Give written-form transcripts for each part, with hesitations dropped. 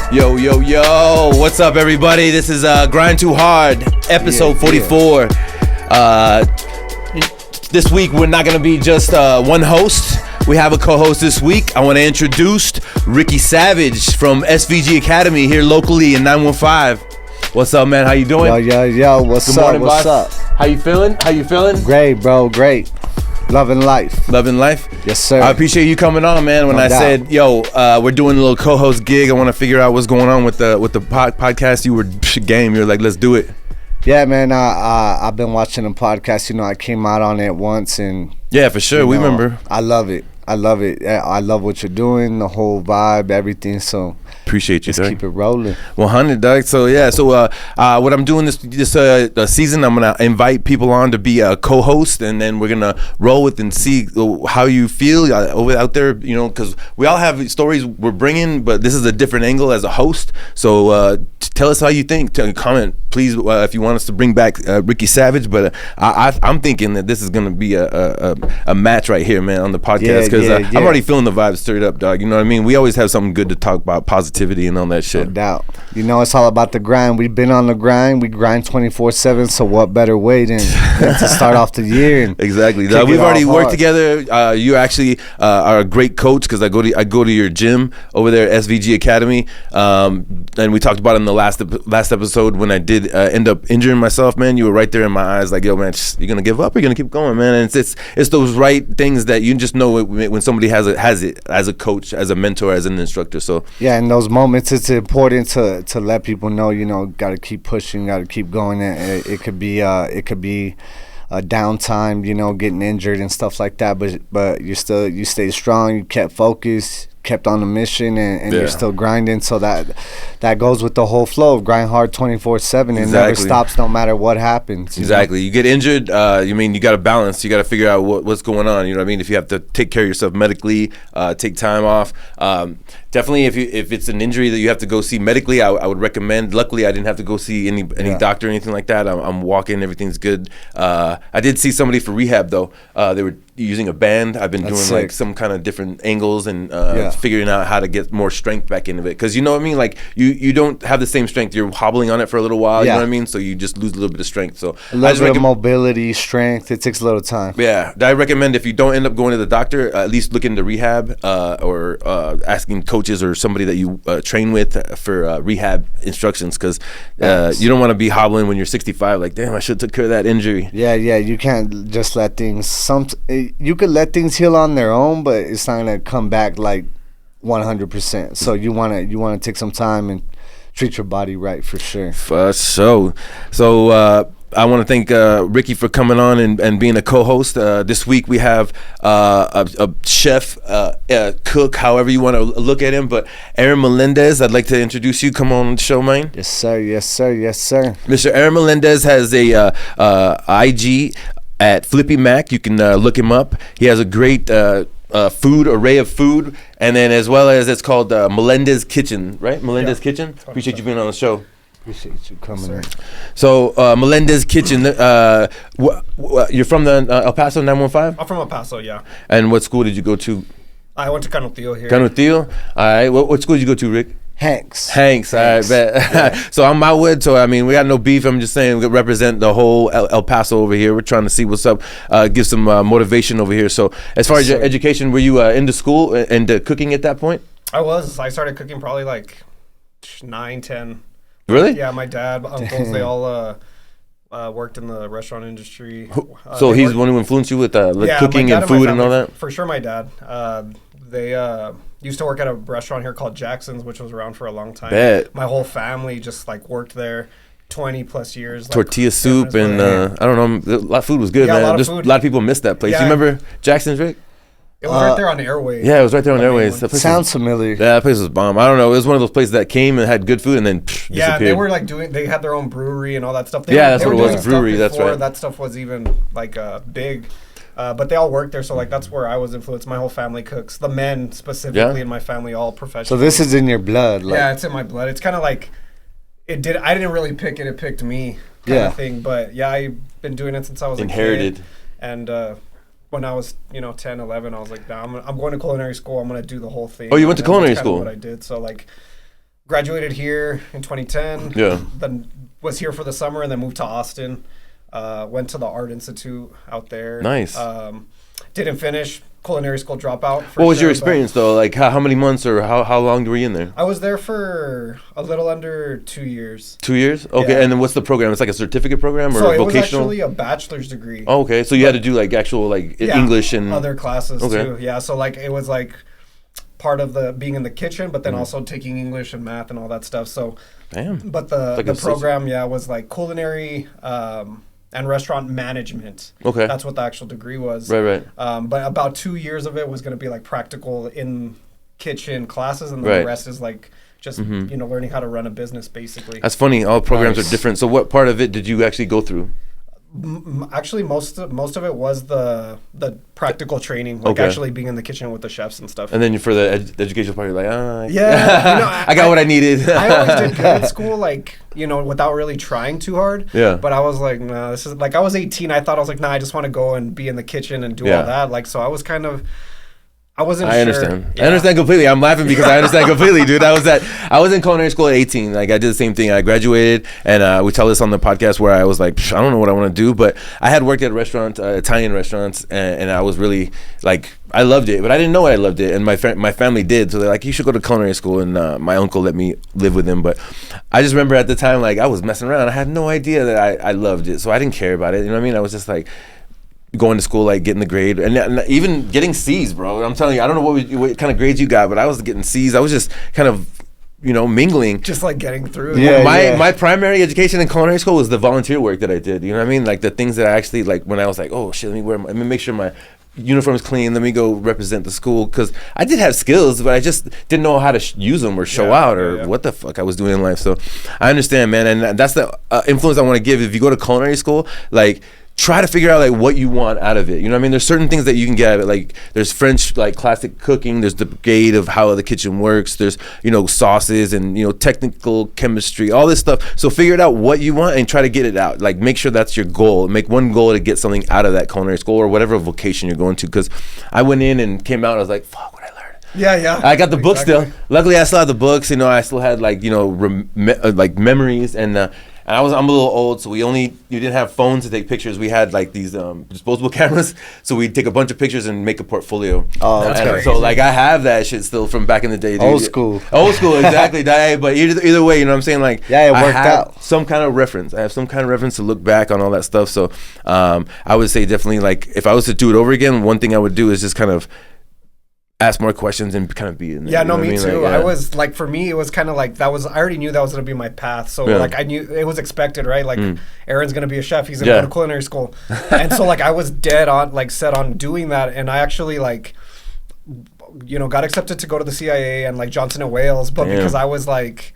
Yo, what's up, everybody? This is Grind2Hard, episode 44. This week, we're not going to be just one host. We have a co-host this week. I want to introduce Ricky Savage from SVG Academy here locally in 915. What's up, man? How you doing? Yo, what's Good morning, up? boss. How you feeling? Great, bro, great. Loving life. Loving life? Yes, sir. I appreciate you coming on, man. When I said, we're doing a little co-host gig, I want to figure out what's going on with the podcast. You were game. You were like, let's do it. Yeah, man. I've been watching the podcast. I came out on it once, and yeah, for sure. We remember. I love it. I love what you're doing, the whole vibe, everything. So appreciate you, let's keep it rolling. 100, dog. So what I'm doing this season, I'm gonna invite people on to be a co-host, and then we're gonna roll with and see how you feel out there. Because we all have stories we're bringing, but this is a different angle as a host. So tell us how you think. Comment, please, if you want us to bring back Ricky Savage. But I'm thinking that this is gonna be a match right here, man, on the podcast. Because I'm already feeling the vibe stirred up, dog. You know what I mean? We always have something good to talk about, positivity and all that shit. No doubt. It's all about the grind. We've been on the grind. We grind 24/7. So what better way than to start off the year? And exactly. We've already worked together. You actually are a great coach because I go to your gym over there at SVG Academy. And we talked about it in the last episode when I did end up injuring myself, man. You were right there in my eyes, like, yo, man, you're gonna give up or you're gonna keep going, man. And it's those right things that you just know when somebody has it as a coach, as a mentor, as an instructor. So yeah, in those moments it's important to let people know, got to keep pushing, got to keep going. It could be a downtime, getting injured and stuff like that, but you stay strong, you kept focused, kept on the mission, and you're still grinding. So that goes with the whole flow of grind hard 24/7 and never stops no matter what happens. Exactly. You get injured, you got to balance. You got to figure out what's going on. You know what I mean? If you have to take care of yourself medically, take time off. Definitely, if it's an injury that you have to go see medically, I would recommend. Luckily, I didn't have to go see any doctor or anything like that. I'm walking, everything's good. I did see somebody for rehab though. They were using a band. I've been doing like some kind of different angles and figuring out how to get more strength back into it. Because you know what I mean? Like you don't have the same strength. You're hobbling on it for a little while. You know what I mean? So you just lose a little bit of strength. So a little bit of mobility, strength. It takes a little time. Yeah, I recommend if you don't end up going to the doctor, at least look into rehab or asking coaches or somebody that you train with for rehab instructions. Because you don't want to be hobbling when you're 65. Like, damn, I should have took care of that injury. Yeah. You can't just let things. You could let things heal on their own, but it's not gonna come back like 100%. So you wanna take some time and treat your body right for sure. So I want to thank Ricky for coming on and being a co-host. This week we have a chef, cook, however you want to look at him. But Aaron Melendez, I'd like to introduce you. Come on the show, man. Yes, sir. Mr. Aaron Melendez has a IG at Flippy Mac. You can look him up. He has a great array of food, and then as well as it's called Melendez Kitchen, right? Melendez Kitchen. Appreciate you being on the show. Appreciate you coming in. So Melendez Kitchen. You're from the El Paso 915? I'm from El Paso, yeah. And what school did you go to? I went to Canutillo here. Canutillo. All right. What school did you go to, Rick? Hanks. All right, bet. Yeah. So I'm Outwood, so I mean, we got no beef. I'm just saying we represent the whole El Paso over here. We're trying to see what's up, give some motivation over here. So as far as your education, were you into school and cooking at that point? I started cooking probably like 9, 10. Really? Yeah, my dad, uncles, they all worked in the restaurant industry. So he's the one who influenced you with cooking and food and all that? For sure, my dad. They used to work at a restaurant here called Jackson's, which was around for a long time. Bet. My whole family just like worked there 20 plus years. Tortilla soup and I don't know, a lot of food was good, man. A lot of people missed that place. You remember Jackson's, Rick? It was right there on Airways. Yeah, it was right there on Airways. Sounds familiar. Yeah, that place was bomb. I don't know. It was one of those places that came and had good food and then disappeared. They were like they had their own brewery and all that stuff. That's what it was, a brewery. That's right. That stuff was even like big. But they all worked there, so like that's where I was influenced. My whole family cooks. The men specifically in my family all professional. So this is in your blood. Yeah, it's in my blood. It's kind of like I didn't really pick it. It picked me kind of thing. But yeah, I've been doing it since I was inherited. A kid. And when I was 10, 11, I was like, nah, I'm going to culinary school. I'm going to do the whole thing. Oh, you went to culinary school? What I did. So like graduated here in 2010. Yeah. Then was here for the summer and then moved to Austin. Went to the Art Institute out there. Nice. Didn't finish. Culinary school dropout. What was your experience though? Like how many months or how long were you in there? I was there for a little under 2 years. 2 years? Okay. Yeah. And then what's the program? It's like a certificate program or So it vocational? was actually a bachelor's degree. Oh, okay. So you had to do like actual like English and other classes Okay. too. Yeah. So like it was like part of the being in the kitchen, but then also taking English and math and all that stuff. So, Damn. but Like the a program, was like culinary and restaurant management. Okay. That's what the actual degree was. Right. But about 2 years of it was going to be like practical in kitchen classes, and then Right. the rest is like just learning how to run a business basically. That's funny. All programs Nice. are different. So what part of it did you actually go through? Actually, most of it was the practical training, like Okay. actually being in the kitchen with the chefs and stuff. And then for the educational part, you're like, Yeah, I got what I needed. I always did good at school, like, without really trying too hard. Yeah. But I was like, nah, this is like, I was 18. I thought I was like, nah, I just want to go and be in the kitchen and do Yeah. all that. Like, so I was kind of, I wasn't I sure. understand. Yeah. I understand completely. I'm laughing because I understand completely, dude. I was in culinary school at 18. Like I did the same thing. I graduated, and we tell this on the podcast where I was like, I don't know what I want to do, but I had worked at restaurants, Italian restaurants, and I was really like, I loved it, but I didn't know I loved it, and my family did. So they're like, you should go to culinary school, and my uncle let me live with him. But I just remember at the time, like I was messing around. I had no idea that I loved it, so I didn't care about it. You know what I mean? I was just like going to school, like getting the grade, and even getting C's, bro. I'm telling you, I don't know what kind of grades you got, but I was getting C's. I was just kind of, mingling. Just like getting through. Yeah. My primary education in culinary school was the volunteer work that I did. You know what I mean? Like the things that I actually like when I was like, oh shit, let me make sure my uniform's clean. Let me go represent the school, because I did have skills, but I just didn't know how to use them or show out or what the fuck I was doing in life. So I understand, man, and that's the influence I want to give. If you go to culinary school, like, try to figure out like what you want out of it. You know what I mean? There's certain things that you can get out of it. Like there's French, like classic cooking. There's the brigade of how the kitchen works. There's, sauces and, technical chemistry, all this stuff. So figure it out what you want and try to get it out. Like make sure that's your goal. Make one goal to get something out of that culinary school or whatever vocation you're going to. Because I went in and came out, I was like, fuck, what I learned. Yeah. I got the book still. Luckily, I still had the books. I still had like like memories, and I'm a little old, so you didn't have phones to take pictures. We had like these disposable cameras, so we'd take a bunch of pictures and make a portfolio. Oh, that's and crazy. so like I have that shit still from back in the day, dude. Old school, exactly. But either way, you know what I'm saying? Like yeah, it worked I have out. some kind of reference. I have some kind of reference to look back on all that stuff. So I would say definitely, like, if I was to do it over again, one thing I would do is just kind of ask more questions and kind of be in there. Yeah, you know no, what me I mean? too. Like, I was like, for me, it was kind of like I already knew that was gonna be my path. So like I knew it was expected, right? Like Aaron's gonna be a chef. He's gonna go to culinary school, and so like I was dead on, like set on doing that. And I actually like, got accepted to go to the CIA and like Johnson and Wales, but because I was like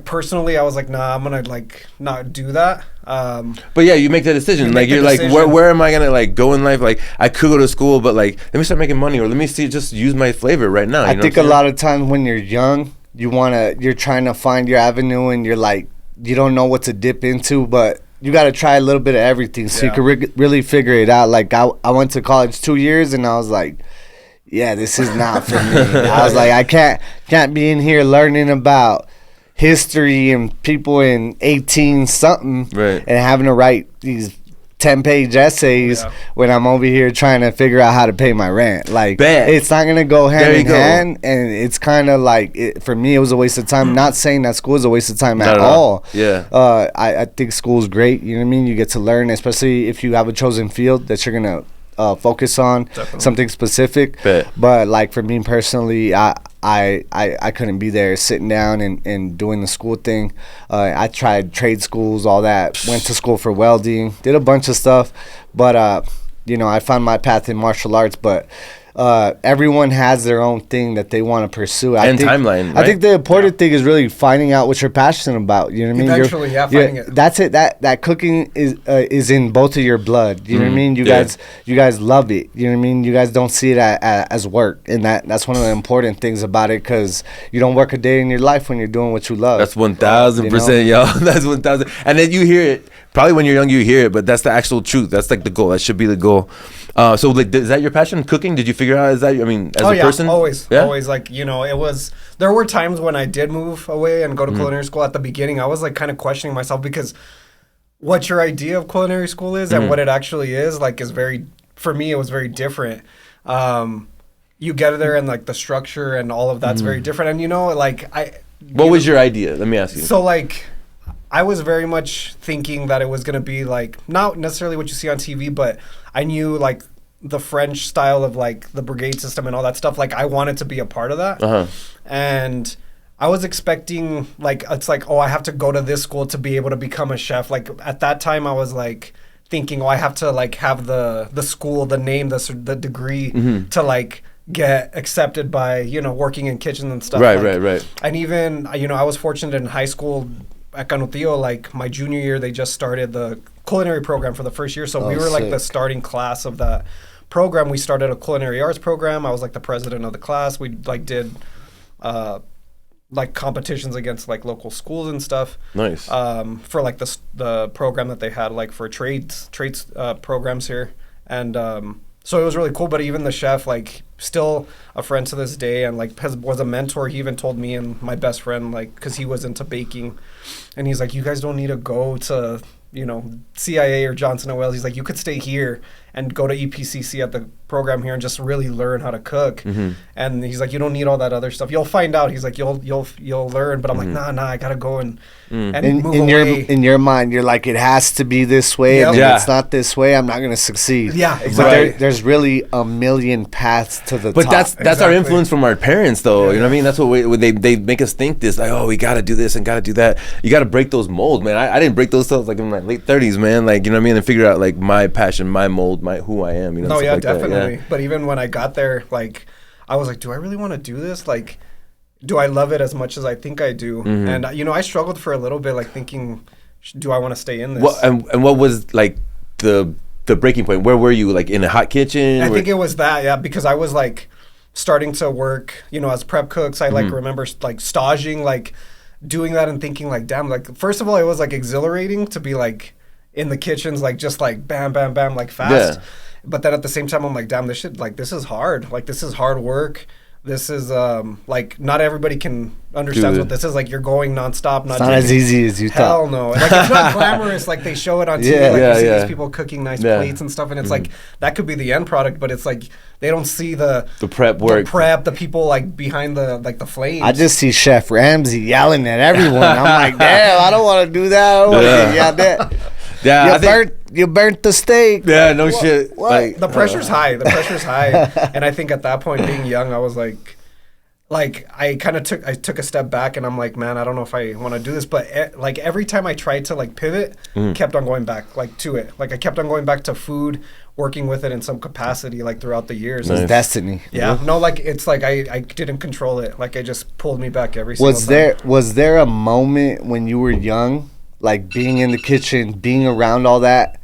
personally, I was like, nah, I'm gonna like not do that. But yeah, you make that decision. Like you're like, where am I gonna like go in life? Like I could go to school, but like let me start making money, or let me just use my flavor right now. I think a lot of times when you're young, you're trying to find your avenue, and you're like, you don't know what to dip into, but you got to try a little bit of everything so you can really figure it out. Like I went to college 2 years, and I was like, yeah, this is not for me. I was like, I can't be in here learning about history and people in 18 something and having to write these 10-page essays when I'm over here trying to figure out how to pay my rent. Like, it's not gonna go hand in hand, and it's kind of like, for me, it was a waste of time. Not saying that school is a waste of time at all. I think school's great. You know what I mean? You get to learn, especially if you have a chosen field that you're gonna focus on something specific. But like for me personally, I couldn't be there sitting down and doing the school thing. I tried trade schools, all that. Went to school for welding, did a bunch of stuff. But I found my path in martial arts. But everyone has their own thing that they want to pursue. I think timeline. I think the important thing is really finding out what you're passionate about. You know what I mean? Eventually, finding it. That's it. That cooking is in both of your blood. You know what I mean? You guys love it. You know what I mean? You guys don't see it as work, and that's one of the important things about it, because you don't work a day in your life when you're doing what you love. That's 1,000%, y'all. That's 1,000. And then you hear it. Probably when you're young, you hear it, but that's the actual truth. That's like the goal. That should be the goal. So like, is that your passion, cooking? Did you figure out, is that, I mean, as a person? Always. Like, you know, there were times when I did move away and go to culinary school. At the beginning, I was like kind of questioning myself, because what your idea of culinary school is and what it actually is, like, is for me, it was very different. You get there and like the structure and all of that's very different. And, you know, like what was your idea? Let me ask you. So like, I was very much thinking that it was going to be like, not necessarily what you see on TV, but I knew like the French style of like the brigade system and all that stuff. Like, I wanted to be a part of that. And I was expecting like, it's like, oh, I have to go to this school to be able to become a chef. Like at that time I was like thinking, oh, I have to like have the school, the name, the degree to like get accepted by, you know, working in kitchens and stuff. Right. And even, you know, I was fortunate in high school at Canutillo, like my junior year, they just started the culinary program for the first year. So we were like the starting class of that program. We started a culinary arts program. I was like the president of the class. We like did like competitions against like local schools and stuff. Nice. For like the program that they had like for trades programs here. And so it was really cool. But even the chef, like, still a friend to this day, and like was a mentor. He even told me and my best friend, like, because he was into baking, and he's like, you guys don't need to go to, you know, CIA or Johnson & Wales. He's like, you could stay here and go to EPCC at the program here and just really learn how to cook. And he's like, you don't need all that other stuff. You'll find out. He's like, you'll learn. But I'm like, nah, I gotta go and move away. In your mind, you're like, it has to be this way. And if it's not this way, I'm not gonna succeed. Yeah, exactly. But there's really a million paths to the top. But that's our influence from our parents, though. You know what I mean? That's what they make us think this, like, oh, we gotta do this and gotta do that. You gotta break those molds, man. I didn't break those stuff like in my late 30s, man. Like, you know what I mean? And figure out like my passion, my mold, who I am. You know? No, yeah, like definitely. Yeah. But even when I got there, like, I was like, do I really want to do this? Like, do I love it as much as I think I do? And you know, I struggled for a little bit, like thinking, do I want to stay in this? And what was like the breaking point? Where were you? Like in a hot kitchen? I think it was that, yeah, because I was like starting to work, you know, as prep cooks. I like remember like staging, like doing that and thinking like, damn, like first of all, it was like exhilarating to be like in the kitchens, like just like bam, bam, bam, like fast. Yeah. But then at the same time, I'm like, damn, this is hard. Like, this is hard work. This is, like, not everybody can understand what this is. Like, you're going nonstop. It's not as easy as you thought. Hell no. Like, it's not glamorous. Like, they show it on TV. Like, you see these people cooking nice plates and stuff. And it's like, that could be the end product. But it's like, they don't see the prep work. The people, like, behind the flames. I just see Chef Ramsay yelling at everyone. I'm like, damn, I don't want to do that. I don't want to get yelled at. Yeah, you burnt the steak. Yeah, no shit. What? Like, the pressure's high. The pressure's high. And I think at that point, being young, I was like I took a step back, and I'm like, man, I don't know if I want to do this. But like every time I tried to like pivot, kept on going back like to it. Like I kept on going back to food, working with it in some capacity like throughout the years. Nice. It's destiny. Yeah. No, like it's like I didn't control it. Like it just pulled me back every single time. Was there a moment when you were young, like being in the kitchen, being around all that,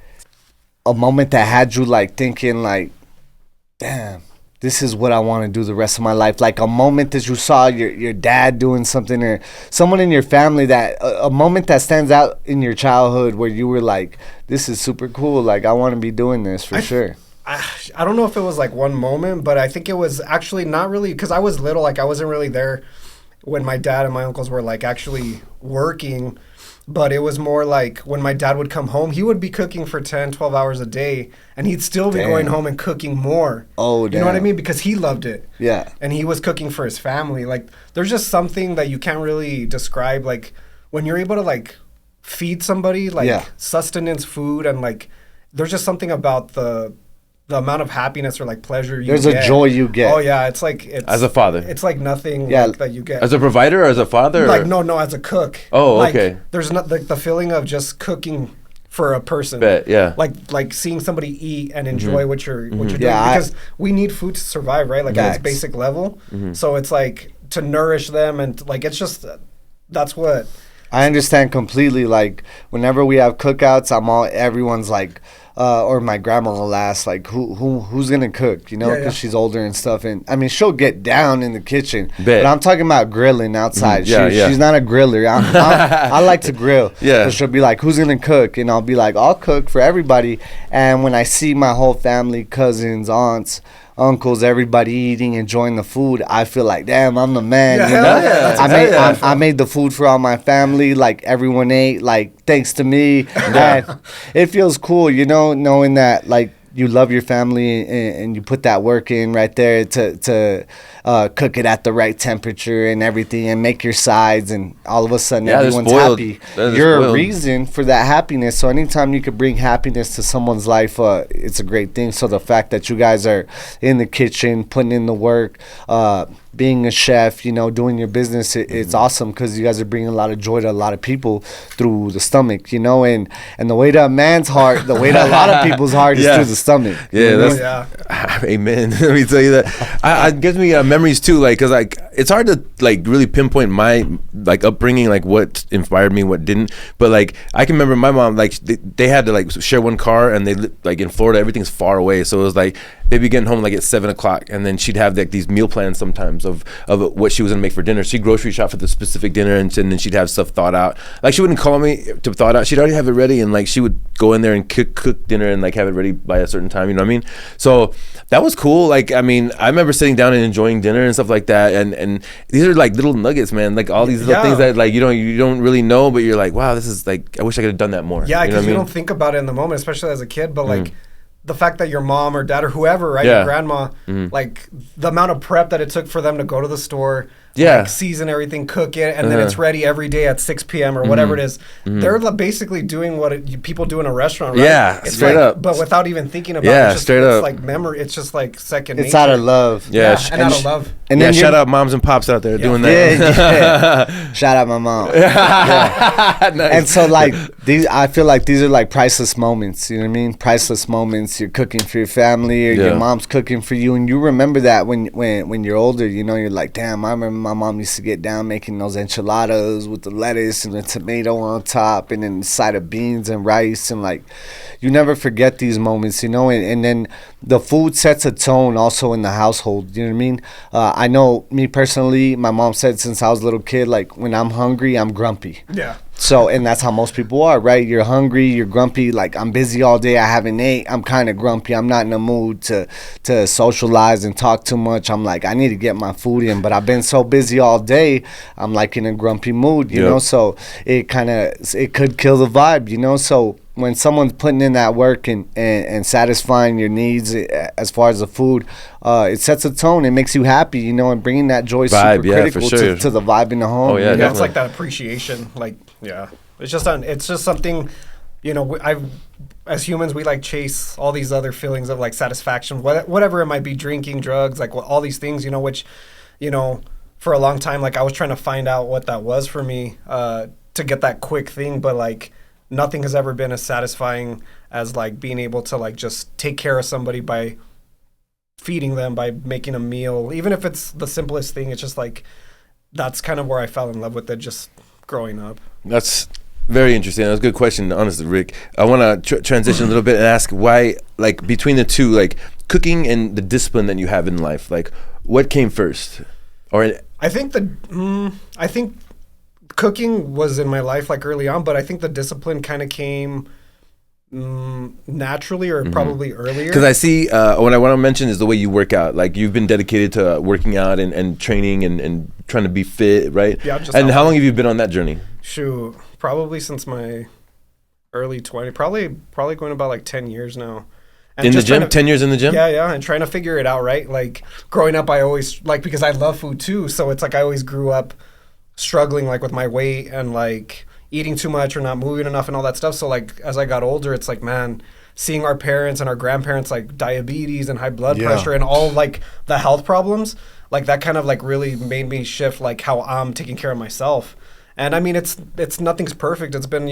a moment that had you like thinking like, damn, this is what I want to do the rest of my life? Like a moment that you saw your dad doing something, or someone in your family, that a moment that stands out in your childhood where you were like, this is super cool. Like, I want to be doing this for sure. I don't know if it was like one moment, but I think it was actually not really, because I was little. Like I wasn't really there when my dad and my uncles were like actually working. But it was more like when my dad would come home, he would be cooking for 10, 12 hours a day, and he'd still be going home and cooking more. Oh, damn. You know what I mean? Because he loved it. Yeah. And he was cooking for his family. Like, there's just something that you can't really describe. Like, when you're able to, like, feed somebody, like, sustenance food, and, like, there's just something about the amount of happiness or like pleasure you get. There's a joy you get. Oh yeah, it's as a father. It's like nothing like that you get. As a provider or as a father? Like no, as a cook. Oh, like, okay. There's not the feeling of just cooking for a person. Yeah. Like seeing somebody eat and enjoy what you're doing, because we need food to survive, right? Like at its basic level. So it's like to nourish them, and like it's just that's what I understand completely. Like whenever we have cookouts, everyone's like, or my grandma will ask, like, who's gonna cook, you know, because she's older and stuff. And I mean, she'll get down in the kitchen, but I'm talking about grilling outside. She's not a griller. I like to grill. So she'll be like, who's gonna cook? And I'll be like, I'll cook for everybody. And when I see my whole family, cousins, aunts, uncles, everybody eating, enjoying the food, I feel like, damn, I'm the man. You know? I made the food for all my family. Like, everyone ate, like, thanks to me. And it feels cool, you know, knowing that, like, you love your family and you put that work in right there to cook it at the right temperature and everything and make your sides, and all of a sudden everyone's happy. You're a reason for that happiness. So anytime you could bring happiness to someone's life, it's a great thing. So the fact that you guys are in the kitchen, putting in the work, being a chef, you know, doing your business, it's awesome, because you guys are bringing a lot of joy to a lot of people through the stomach, you know, and the way to a man's heart, the way to a lot of people's heart is through the stomach. Amen. Let me tell you that. It gives me memories too, like, because like it's hard to like really pinpoint my like upbringing, like what inspired me, what didn't. But like I can remember my mom, like they had to like share one car, and they like in Florida everything's far away, so it was like they'd be getting home like at 7:00, and then she'd have like these meal plans sometimes of what she was gonna make for dinner. She'd grocery shop for the specific dinner, and then she'd have stuff thought out. Like she wouldn't call me to thought out. She'd already have it ready, and like she would go in there and cook dinner and like have it ready by a certain time. You know what I mean? So that was cool. Like I mean, I remember sitting down and enjoying dinner and stuff like that. And these are like little nuggets, man. Like all these little things that like you don't really know, but you're like, wow, this is like, I wish I could have done that more. Yeah, because you don't think about it in the moment, especially as a kid. But like the fact that your mom or dad or whoever, right, your grandma, like the amount of prep that it took for them to go to the store, like season everything, cook it, and then it's ready every day at 6 p.m. or whatever it is. They're basically doing what people do in a restaurant, right? Yeah, it's straight like, up. But without even thinking about it. It's like memory. It's just like second nature. It's out of love. And out of love. And then shout out moms and pops out there doing that. Shout out my mom. Nice. And so like I feel like these are like priceless moments. You know what I mean? Priceless moments. You're cooking for your family, or your mom's cooking for you, and you remember that when you're older. You know, you're like, damn, I remember my mom used to get down making those enchiladas with the lettuce and the tomato on top, and then the side of beans and rice, and like you never forget these moments, you know. And then the food sets a tone also in the household. You know what I mean? I know me personally, my mom said since I was a little kid, like when I'm hungry, I'm grumpy. Yeah. So, and that's how most people are, right? You're hungry, you're grumpy, like I'm busy all day, I haven't ate, I'm kind of grumpy, I'm not in the mood to socialize and talk too much. I'm like, I need to get my food in, but I've been so busy all day, I'm like in a grumpy mood, you know? So it could kill the vibe, you know? So when someone's putting in that work and satisfying your needs as far as the food, it sets a tone. It makes you happy, you know, and bringing that joy vibe, super critical to the vibe in the home. Oh, yeah, it's like that appreciation. Like, it's just something, you know, as humans, we like chase all these other feelings of like satisfaction, whatever it might be, drinking, drugs, like all these things, you know, which, you know, for a long time, like I was trying to find out what that was for me to get that quick thing, but like, nothing has ever been as satisfying as like being able to like just take care of somebody by feeding them, by making a meal, even if it's the simplest thing. It's just like, that's kind of where I fell in love with it, just growing up. That's very interesting. That's a good question, honestly, Rick. I want to transition a little bit and ask why, like between the two, like cooking and the discipline that you have in life, like what came first? Or I think cooking was in my life like early on, but I think the discipline kind of came naturally or probably earlier. Because I see what I want to mention is the way you work out. Like you've been dedicated to working out and training and trying to be fit, right? Yeah. And how long have you been on that journey? Shoot, probably since my early 20s, probably going about like 10 years now. And in the gym? 10 years in the gym? Yeah, and trying to figure it out, right? Like growing up, I always, like, because I love food too, so it's like I always grew up struggling like with my weight and like eating too much or not moving enough and all that stuff. So like as I got older, it's like, man, seeing our parents and our grandparents like diabetes and high blood pressure and all like the health problems, like that kind of like really made me shift like how I'm taking care of myself. And I mean, it's nothing's perfect. It's been,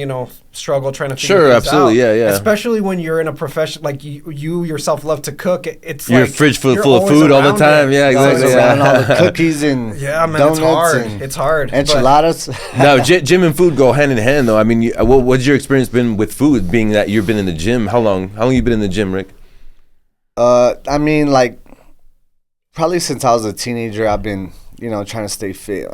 struggle trying to figure Sure, things absolutely, out. yeah. Especially when you're in a profession like you yourself love to cook. It's your like fridge full you're of food all the around time. it. Yeah, exactly. Around all the cookies and yeah, man, donuts it's hard. and It's hard. enchiladas. Now, gym and food go hand in hand, though. I mean, what's your experience been with food? Being that you've been in the gym, how long you been in the gym, Rick? I mean, like probably since I was a teenager, I've been trying to stay fit.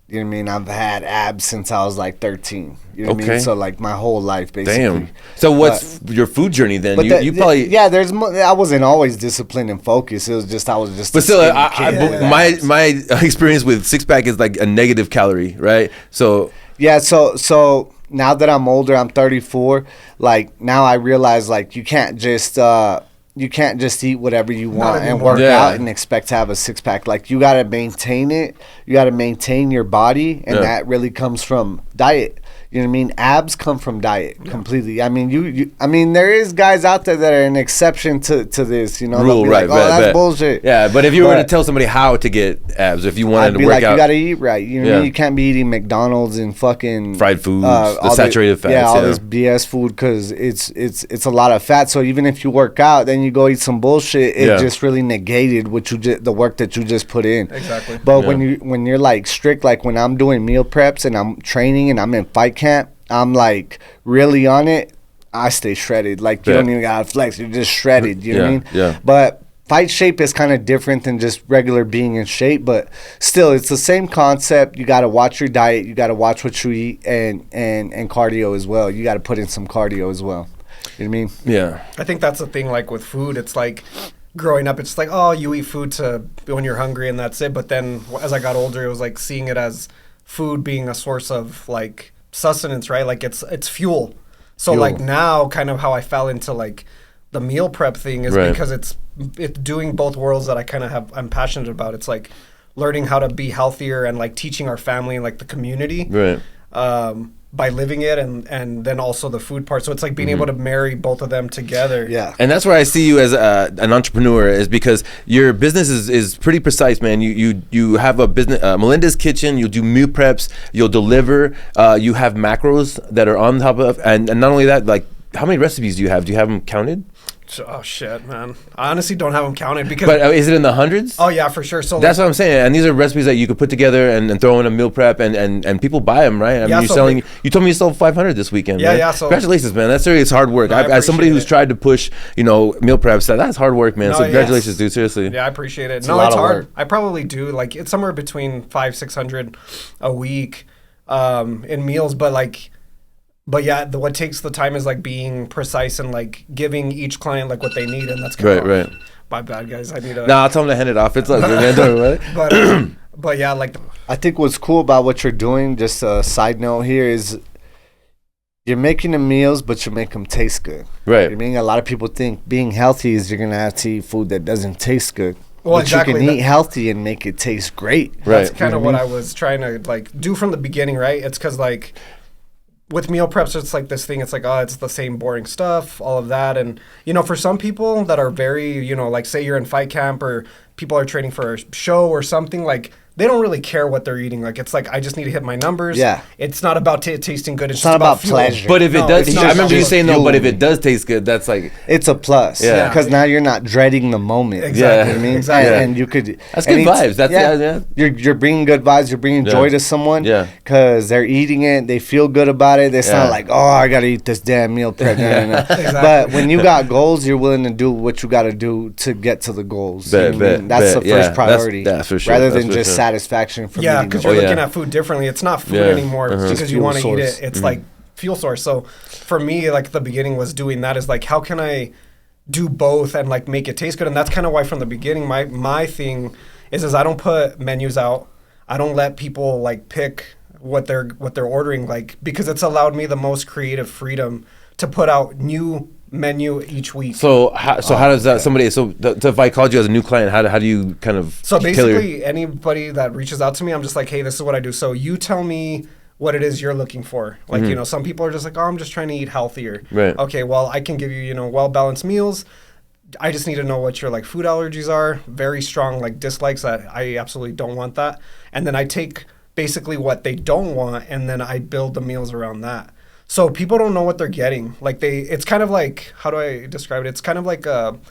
You know what I mean? I've had abs since I was like 13. You know what I mean? So like my whole life, basically. Damn. So what's your food journey then? You probably I wasn't always disciplined and focused. It was just I was just. But still, my experience with six pack is like a negative calorie, right? So yeah. So now that I'm older, I'm 34. Like now I realize like you can't just eat whatever you want and work out and expect to have a six pack. Like you gotta maintain it. You gotta maintain your body, and that really comes from diet. You know what I mean? Abs come from diet completely. I mean, I mean, there is guys out there that are an exception to this. Rule, right? Like, that's bullshit. Yeah, but if you were to tell somebody how to get abs, if you wanted to work out, you gotta eat right. You know what I mean? You can't be eating McDonald's and fucking fried foods, the saturated fats. All this BS food because it's a lot of fat. So even if you work out, then you go eat some bullshit, it just really negated the work that you just put in. Exactly. But when you're like strict, like when I'm doing meal preps and I'm training and I'm in fight camp, I'm like really on it. I stay shredded. Like you don't even gotta flex. You're just shredded. You know what I mean? Yeah. But fight shape is kind of different than just regular being in shape. But still, it's the same concept. You gotta watch your diet. You gotta watch what you eat and cardio as well. You gotta put in some cardio as well. You know what I mean? Yeah. I think that's the thing. Like with food, it's like growing up, it's like, oh, you eat food to when you're hungry and that's it. But then as I got older, it was like seeing it as food being a source of like sustenance, right? Like it's fuel. So like now kind of how I fell into like the meal prep thing is because it's doing both worlds that I kind of I'm passionate about. It's like learning how to be healthier and like teaching our family and like the community by living it and then also the food part. So it's like being able to marry both of them together. Yeah. And that's where I see you as an entrepreneur, is because your business is pretty precise, man. You have a business, Melendez Kitchen. You'll do meal preps. You'll deliver. You have macros that are on top of, and not only that, like how many recipes do you have? Do you have them counted? Oh shit, man! I honestly don't have them counted because. But is it in the hundreds? Oh yeah, for sure. So that's what I'm saying. And these are recipes that you could put together and throw in a meal prep, and people buy them, right? I mean, you're selling. You told me you sold 500 this weekend. Yeah, man. Yeah. So congratulations, man. That's serious hard work. As somebody who's tried to push, meal preps, that's hard work, man. So congratulations, dude. Seriously. Yeah, I appreciate it. It's hard. I probably do like it's somewhere between 500-600 a week in meals, But yeah, what takes the time is like being precise and like giving each client like what they need, and that's kind of right. My bad, guys. I need to. No, I'll tell them to hand it off. It's like, man, don't worry. But yeah, like. I think what's cool about what you're doing, just a side note here, is you're making the meals, but you make them taste good. Right. I mean, a lot of people think being healthy is you're gonna have to eat food that doesn't taste good. Well, but exactly. You can eat healthy and make it taste great. Right. That's kind of what I was trying to like do from the beginning, right? It's because like. With meal preps, it's like this thing. It's like, oh, it's the same boring stuff, all of that. And, for some people that are very, like say you're in fight camp or people are training for a show or something, like they don't really care what they're eating. Like, it's like, I just need to hit my numbers. Yeah. It's not about tasting good. It's just about pleasure. But if it does, I remember you saying no, but if it does taste good, that's like. It's a plus. Yeah. Because now you're not dreading the moment. Exactly. You know what I mean? Exactly. And you could. That's good vibes. That's You're bringing good vibes. You're bringing joy to someone. Yeah. Because they're eating it. They feel good about it. It's not like, oh, I got to eat this damn meal prep. Exactly. But when you got goals, you're willing to do what you got to do to get to the goals. That's the first priority. That's for sure. Rather than just satisfaction from yeah, because you're looking at food differently. It's not food anymore because you want to eat it. It's like fuel source. So for me, like the beginning was doing that is like, how can I do both and like make it taste good? And that's kind of why from the beginning, my thing is I don't put menus out. I don't let people like pick what they're ordering, like, because it's allowed me the most creative freedom to put out new menu each week. So how does that so if I called you as a new client, how do you kind of basically anybody that reaches out to me, I'm just like, hey, this is what I do. So you tell me what it is you're looking for. Like, some people are just like, oh, I'm just trying to eat healthier. Right. Okay, well, I can give you, well-balanced meals. I just need to know what your like food allergies are. Very strong like dislikes that I absolutely don't want that. And then I take basically what they don't want, and then I build the meals around that. So people don't know what they're getting. Like it's kind of like, how do I describe it? It's kind of like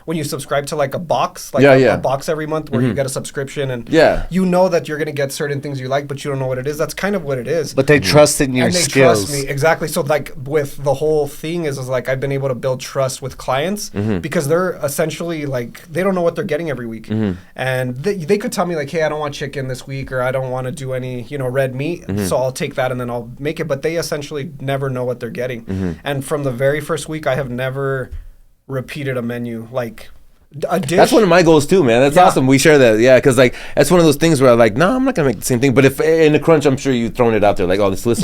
when you subscribe to like a box, like a box every month where you get a subscription and you know that you're going to get certain things you like, but you don't know what it is. That's kind of what it is. But they trust in your skills. Trust me. Exactly. So like with the whole thing is like I've been able to build trust with clients because they're essentially like, they don't know what they're getting every week. And they could tell me like, hey, I don't want chicken this week, or I don't want to do any, red meat. So I'll take that and then I'll make it. But they essentially never know what they're getting. And from the very first week, I have never repeated a menu. Like a dish. That's one of my goals too, man. That's awesome. We share that. Yeah, because like that's one of those things where I'm like, no, I'm not gonna make the same thing. But if in the crunch, I'm sure you've thrown it out there like, oh, this will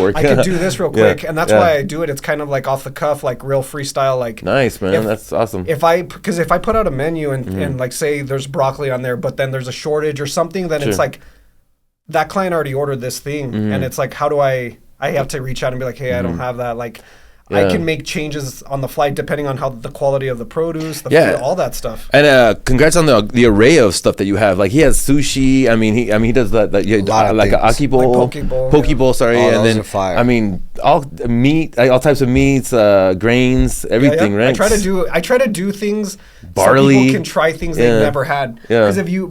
work. I could do this real quick, and that's why I do it. It's kind of like off the cuff, like real freestyle. Like nice, man. That's awesome. Because if I put out a menu and like say there's broccoli on there, but then there's a shortage or something, then it's like that client already ordered this thing, and it's like, how do I have to reach out and be like, hey, I don't have that. Like, I can make changes on the fly depending on how the quality of the produce, the food, all that stuff. And congrats on the array of stuff that you have. Like he has sushi. I mean, he does that like an aki bowl, like poke bowl. Sorry, and then I mean all meat, like all types of meats, grains, everything. Right. I try to do things barley. So people can try things they've never had. Because if you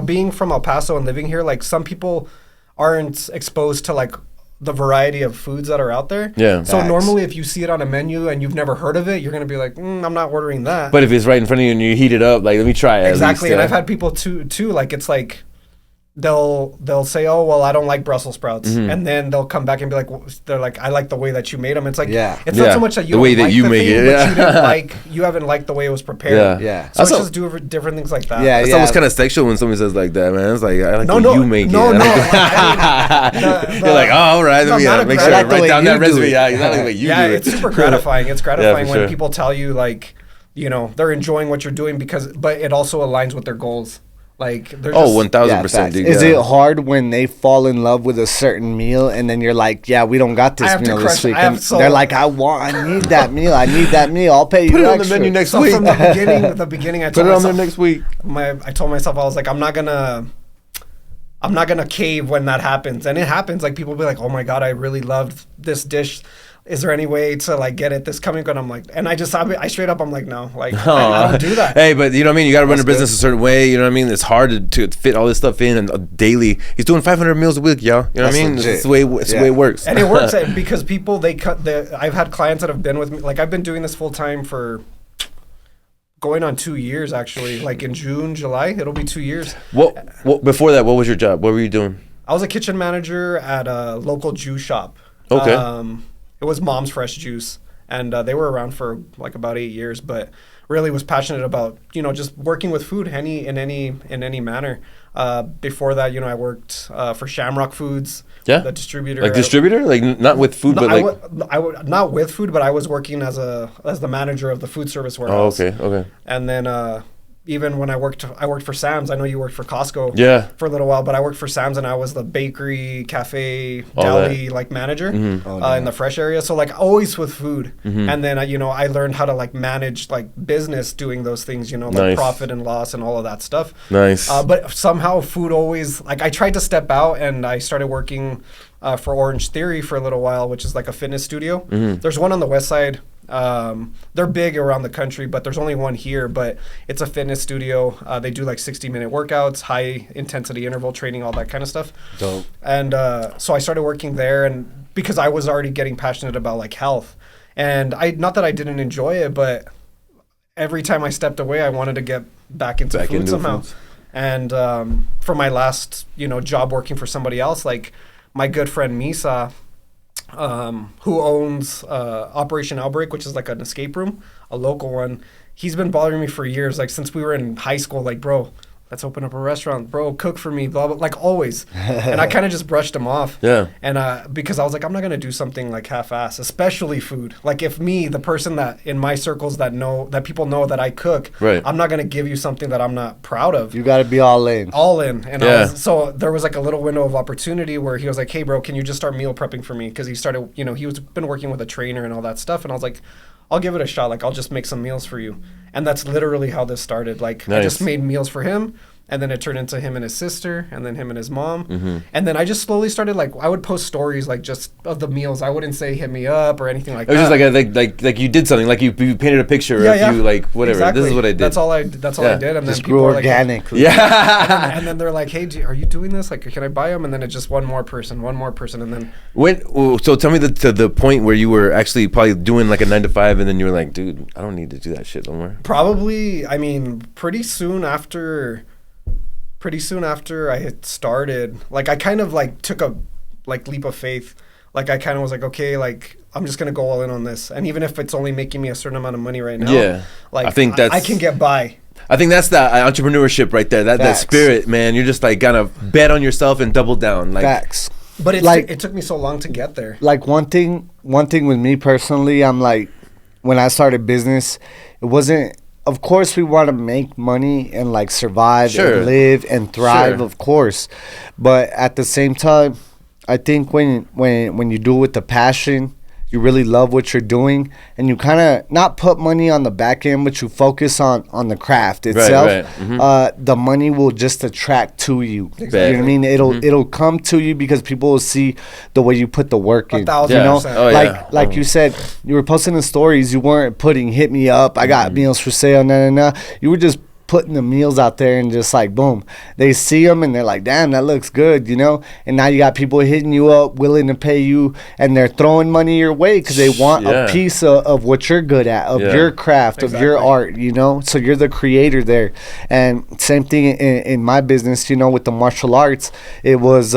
being from El Paso and living here, like some people aren't exposed to like the variety of foods that are out there. Yeah. So normally if you see it on a menu and you've never heard of it, you're going to be like, I'm not ordering that. But if it's right in front of you and you heat it up, like, let me try it. Exactly. And I've had people too, like, it's like, they'll say, oh, well, I don't like Brussels sprouts. And then they'll come back and be like, they're like, I like the way that you made them. It's like, it's not so much that you don't like the thing, but you haven't liked the way it was prepared. So it's just do different things like that. It's almost kind of sexual when somebody says like that, man. It's like, I like the way you make it. You're like, oh, all right. Let me make sure I write down that recipe. Yeah, exactly the way you do it. It's super gratifying. It's gratifying when people tell you like, they're enjoying what you're doing but it also aligns with their goals. Like, 1,000%. Is it hard when they fall in love with a certain meal and then you're like, yeah, we don't got this meal this week? And they're like, I need that meal. I need that meal. I'll pay you extra. Put it on the menu next week. From the beginning, I told myself, put it on there next week. I told myself, I was like, I'm not gonna cave when that happens. And it happens. Like, people be like, oh my God, I really loved this dish. Is there any way to like get it this coming? And I'm like, and I straight up, I'm like, no, like I don't do that. Hey, but you know what I mean? You got to run a business a certain way. You know what I mean? It's hard to fit all this stuff in and daily. He's doing 500 meals a week, y'all. You know what I mean? It's the way it works. And it works because people, I've had clients that have been with me. Like I've been doing this full time for going on 2 years, actually. Like in June, July, it'll be 2 years. What before that, what was your job? What were you doing? I was a kitchen manager at a local juice shop. Okay. It was Mom's Fresh Juice, and they were around for like about 8 years, but really was passionate about, just working with food in any manner. Before that, I worked for Shamrock Foods, the distributor. Like distributor? Like not with food, but like... not with food, but I was working as the manager of the food service warehouse. Oh, okay. And then... even when I worked for Sam's. I know you worked for Costco for a little while, but I worked for Sam's and I was the bakery, cafe, deli like manager in the fresh area. So like always with food. And then I learned how to like manage like business doing those things, like profit and loss and all of that stuff. Nice. But somehow food always, like I tried to step out and I started working for Orange Theory for a little while, which is like a fitness studio. There's one on the west side. They're big around the country, but there's only one here, but it's a fitness studio. They do like 60-minute workouts, high intensity interval training, all that kind of stuff. Dope. And so I started working there, and because I was already getting passionate about like health, and not that I didn't enjoy it, but every time I stepped away, I wanted to get back into food somehow. Foods. And for my last, job working for somebody else, like my good friend Misa, who owns Operation Outbreak, which is like an escape room, a local one. He's been bothering me for years, like since we were in high school, like, bro, let's open up a restaurant, bro, cook for me, blah, blah, like always. And I kind of just brushed him off. Yeah. And because I was like, I'm not going to do something like half-ass, especially food. Like if me, the person that in my circles that people know that I cook, I'm not going to give you something that I'm not proud of. You got to be all in. All in. And so there was like a little window of opportunity where he was like, hey, bro, can you just start meal prepping for me? Because he started, he was been working with a trainer and all that stuff. And I was like, I'll give it a shot. Like, I'll just make some meals for you. And that's literally how this started. Like, I just made meals for him. And then it turned into him and his sister, and then him and his mom. And then I just slowly started, like, I would post stories, like, just of the meals. I wouldn't say hit me up or anything like that. It was just like you did something, like you painted a picture of you, like, whatever. Exactly. This is what I did. That's all I did. And just then grew organically. Like, and then they're like, hey, are you doing this? Like, can I buy them? And then it's just one more person. And then. So tell me the point where you were actually probably doing like a 9 to 5, and then you were like, dude, I don't need to do that shit no more. Probably, I mean, pretty soon after I had started, like, I kind of like took a like leap of faith. Like, I kind of was like, okay, like, I'm just gonna go all in on this, and even if it's only making me a certain amount of money right now, like, I think I can get by. I think that's the entrepreneurship right there. That spirit, man. You're just like gonna bet on yourself and double down. Like, facts. But it took me so long to get there. Like, one thing with me personally, I'm like, when I started business, it wasn't. Of course, we want to make money and like survive and live and thrive, of course. But at the same time, I think when you do it with the passion, you really love what you're doing, and you kind of not put money on the back end, but you focus on the craft itself. Right. The money will just attract to you. Exactly. You know what I mean? It'll come to you because people will see the way you put the work in. 1,000%. You know, like you said, you were posting the stories. You weren't putting hit me up. I got meals for sale. Nah. You were just putting the meals out there, and just like, boom, they see them and they're like, damn, that looks good, you know. And now you got people hitting you up, willing to pay you, and they're throwing money your way because they want a piece of what you're good at, of your craft, of your art, you know. So you're the creator there. And same thing in my business, you know, with the martial arts. It was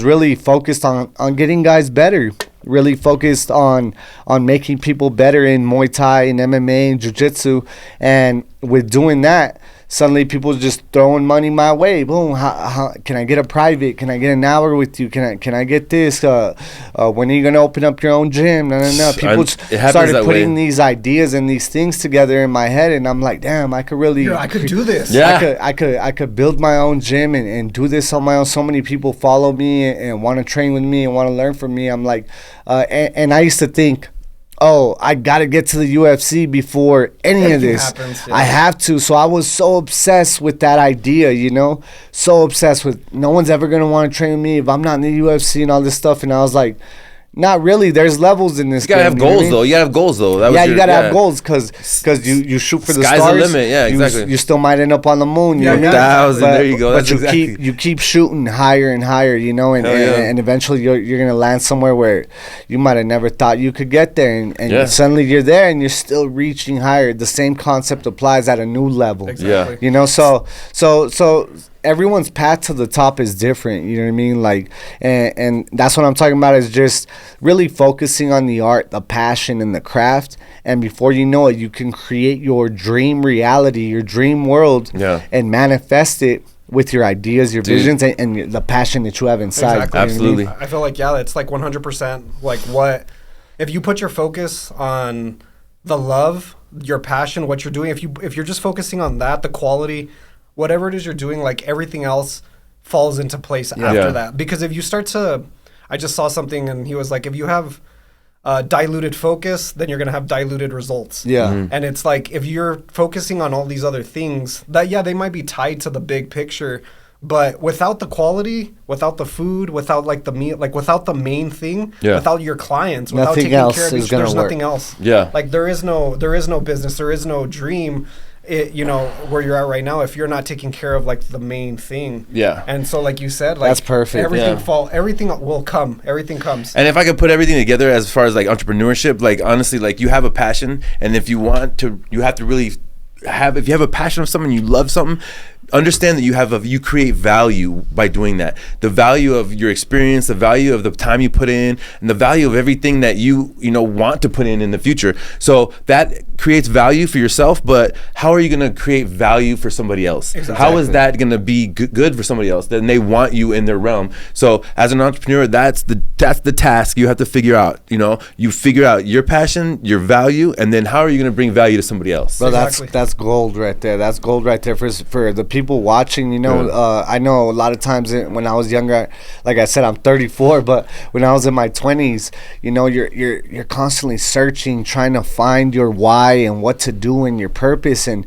really focused on getting guys better. Really focused on making people better in Muay Thai and MMA and Jiu-Jitsu. And with doing that, suddenly people just throwing money my way. Boom, how can I get a private? Can I get an hour with you? Can I get this? When are you going to open up your own gym? No. People started putting these ideas and these things together in my head, and I'm like, damn, I could really... I could do this. Yeah. I could build my own gym and do this on my own. So many people follow me and want to train with me and want to learn from me. I'm like... and I used to think, oh, I got to get to the UFC before any of this. Happens, I have to. So I was so obsessed with that idea, you know, so obsessed with no one's ever going to want to train with me if I'm not in the UFC and all this stuff. And I was like, not really. There's levels in this. You gotta have goals, though. You gotta have goals, though. You gotta have goals because you shoot for the stars. Sky's the limit. Yeah, exactly. You still might end up on the moon. You know? 1,000. There you go. But you keep shooting higher and higher, you know, and eventually you're gonna land somewhere where you might have never thought you could get there, and suddenly you're there and you're still reaching higher. The same concept applies at a new level. Exactly. You know, so everyone's path to the top is different, you know what I mean? Like, and that's what I'm talking about, is just really focusing on the art, the passion, and the craft. And before you know it, you can create your dream reality, your dream world, and manifest it with your ideas, your visions, and the passion that you have inside. Exactly. Absolutely. I feel like, it's like 100%. Like, what if you put your focus on the love, your passion, what you're doing? If you're just focusing on that, the quality, whatever it is you're doing, like, everything else falls into place after that. Because if you start to, I just saw something and he was like, if you have diluted focus, then you're going to have diluted results. Yeah. Mm-hmm. And it's like, if you're focusing on all these other things that, they might be tied to the big picture, but without the quality, without the food, without like the meal, like without the main thing, without your clients, without taking care of each, there's nothing else. Yeah. Like, there is no business, there is no dream. You know, where you're at right now, if you're not taking care of like the main thing. Yeah. And so, like you said, like, that's perfect. Everything will come. Everything comes. And if I could put everything together as far as like entrepreneurship, like, honestly, like, you have a passion, and if you want to, you have to really if you have a passion of something, you love something, understand that you create value by doing that. The value of your experience, the value of the time you put in, and the value of everything that you want to put in the future. So that creates value for yourself, but how are you going to create value for somebody else? Exactly. How is that going to be good for somebody else? Then they want you in their realm. So as an entrepreneur, that's the task you have to figure out. You figure out your passion, your value, and then how are you going to bring value to somebody else? Bro, that's gold right there. That's gold right there for the people watching. I know a lot of times when I was younger, like I said, I'm 34, but when I was in my 20s, you're constantly searching, trying to find your why and what to do and your purpose. And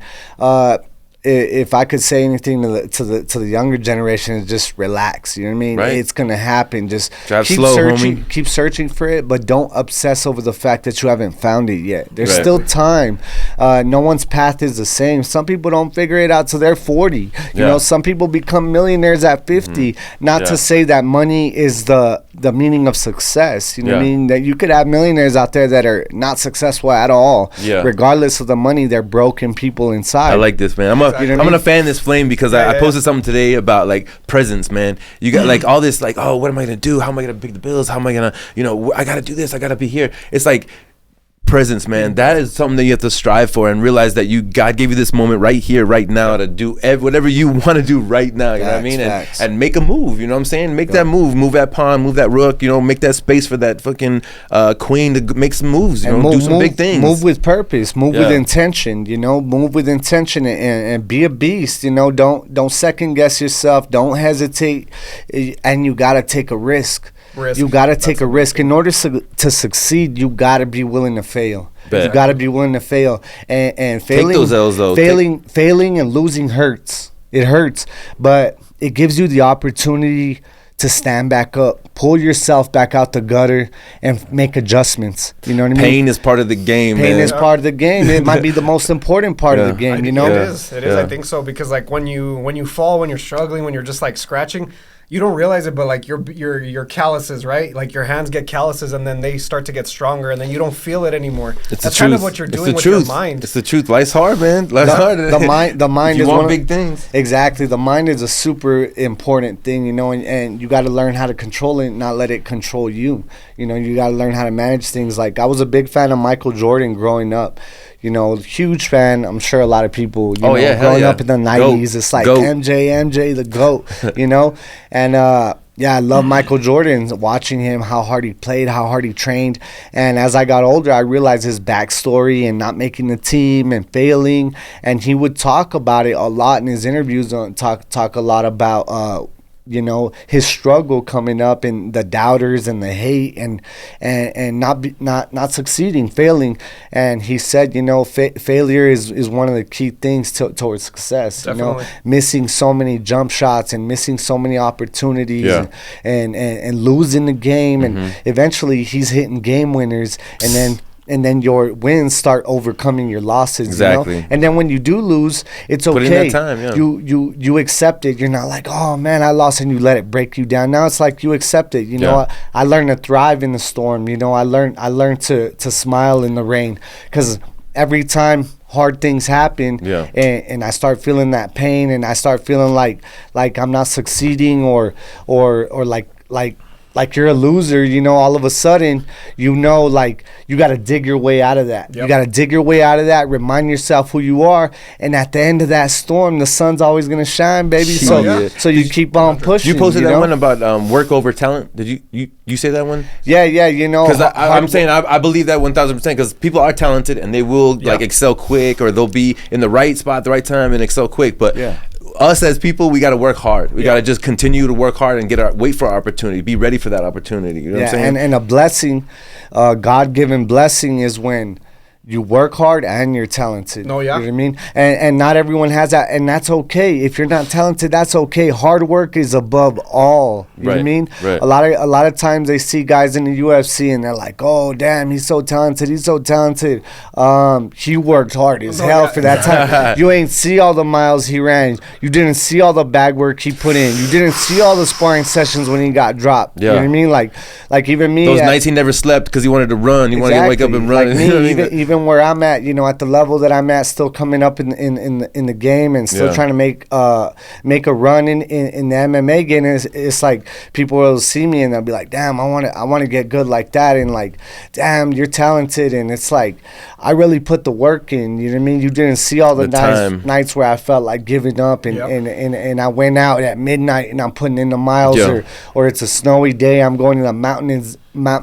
if I could say anything to the younger generation, is just relax. You know what I mean? Right. It's gonna happen. Just drive keep slow, searching, homie. keep searching for it, but don't obsess over the fact that you haven't found it yet. There's Right. still time. No one's path is the same. Some people don't figure it out till they're 40. You know, some people become millionaires at 50. Not to say that money is the meaning of success. You know what I mean? That you could have millionaires out there that are not successful at all. Yeah. Regardless of the money, they're broken people inside. I like this, man. I'm gonna fan this flame because I posted something today about like presence, man. You got like all this like, oh, what am I gonna do? How am I gonna pay the bills? How am I gonna, I gotta do this. I gotta be here. It's like presence, man. That is something that you have to strive for and realize that God gave you this moment right here, right now to do whatever you want to do right now. You know what I mean? And make a move. You know what I'm saying? Make that move that pawn, move that rook. Make that space for that fucking queen to make some moves. Do some big things. Move with purpose. Move with intention. Move with intention and be a beast. Don't second guess yourself. Don't hesitate, and you gotta take a risk. You got to take a risk. In order to succeed, you got to be willing to fail. You got to be willing to fail. And failing, take those L's, though. Failing and losing hurts. It hurts. But it gives you the opportunity to stand back up, pull yourself back out the gutter, and make adjustments. You know what I mean? Pain is part of the game, Pain man. is part of the game. It might be the most important part of the game, It is. I think so, because like when you fall, when you're struggling, when you're just like scratching, you don't realize it, but like your calluses, right? Like your hands get calluses, and then they start to get stronger, and then you don't feel it anymore. That's kind of what you're doing with your mind. It's the truth. Life's hard, man. Life's hard. The mind is one of big things. Exactly. The mind is a super important thing, and you got to learn how to control it, not let it control you. You got to learn how to manage things. Like I was a big fan of Michael Jordan growing up. Huge fan. I'm sure a lot of people, growing up in the 90s, it's like MJ, the GOAT, And I love Michael Jordan, watching him, how hard he played, how hard he trained. And as I got older, I realized his backstory and not making the team and failing. And he would talk about it a lot in his interviews, talk a lot about his struggle coming up and the doubters and the hate and not succeeding, failing. And he said, failure is one of the key things towards success. Definitely. Missing so many jump shots and missing so many opportunities and losing the game. And eventually he's hitting game winners, and then your wins start overcoming your losses. Exactly. And then when you do lose, it's okay. Put in that time, You accept it. You're not like, oh man, I lost, and you let it break you down. Now it's like you accept it. I learned to thrive in the storm. I learned to smile in the rain, because every time hard things happen, and I start feeling that pain, and I start feeling like I'm not succeeding, or like you're a loser, all of a sudden, like you got to dig your way out of that. You got to dig your way out of that, remind yourself who you are. And at the end of that storm, the sun's always going to shine, baby. So you keep on pushing. You posted that one about work over talent. Did you say that one? Yeah. Because I'm saying I believe that 1,000%, because people are talented and they will like excel quick, or they'll be in the right spot at the right time and excel quick. But us as people, we got to work hard. We got to just continue to work hard and wait for our opportunity. Be ready for that opportunity. You know what I'm saying? And a blessing, God-given blessing, is when you work hard and you're talented. No, yeah. You know what I mean? And not everyone has that, and that's okay. If you're not talented, that's okay. Hard work is above all. You know what I mean? Right. A lot of times they see guys in the UFC and they're like, oh damn, he's so talented. He worked hard as hell for that time. You ain't see all the miles he ran. You didn't see all the bag work he put in. You didn't see all the sparring sessions when he got dropped. You know what I mean? Like even me. Those nights he never slept because he wanted to run. He wanted to wake up and run. Like me, even where I'm at, at the level that I'm at, still coming up in the game, and still trying to make a run in the MMA game. It's like people will see me and they'll be like, damn, I want to get good like that, and like, damn, you're talented. And it's like, I really put the work in. You know what I mean? You didn't see all the nights where I felt like giving up, and I went out at midnight and I'm putting in the miles, or it's a snowy day, I'm going to the mountains and I'm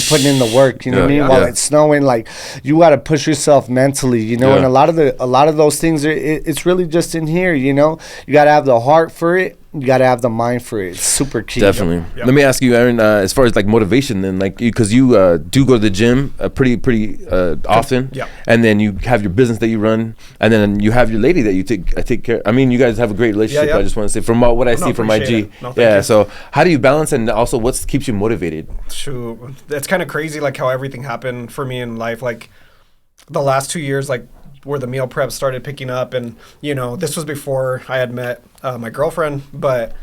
putting in the work, you know what I mean? While it's snowing, like, you got to push yourself mentally, and a lot of those things it's really just in here, you got to have the heart for it, you gotta have the mind for it. It's super key. Definitely. Yep. Let me ask you, Aaron, as far as like motivation, then, like, because you do go to the gym pretty often, Yeah. and then you have your business that you run, and then you have your lady that you take care. I mean, you guys have a great relationship. Yeah. I just want to say from what I see from IG. Appreciate it. No, thank Yeah. you. So how do you balance, and also what keeps you motivated? Shoot, it's kind of crazy, like how everything happened for me in life. Like the last 2 years, like where the meal prep started picking up, and this was before I had met my girlfriend, but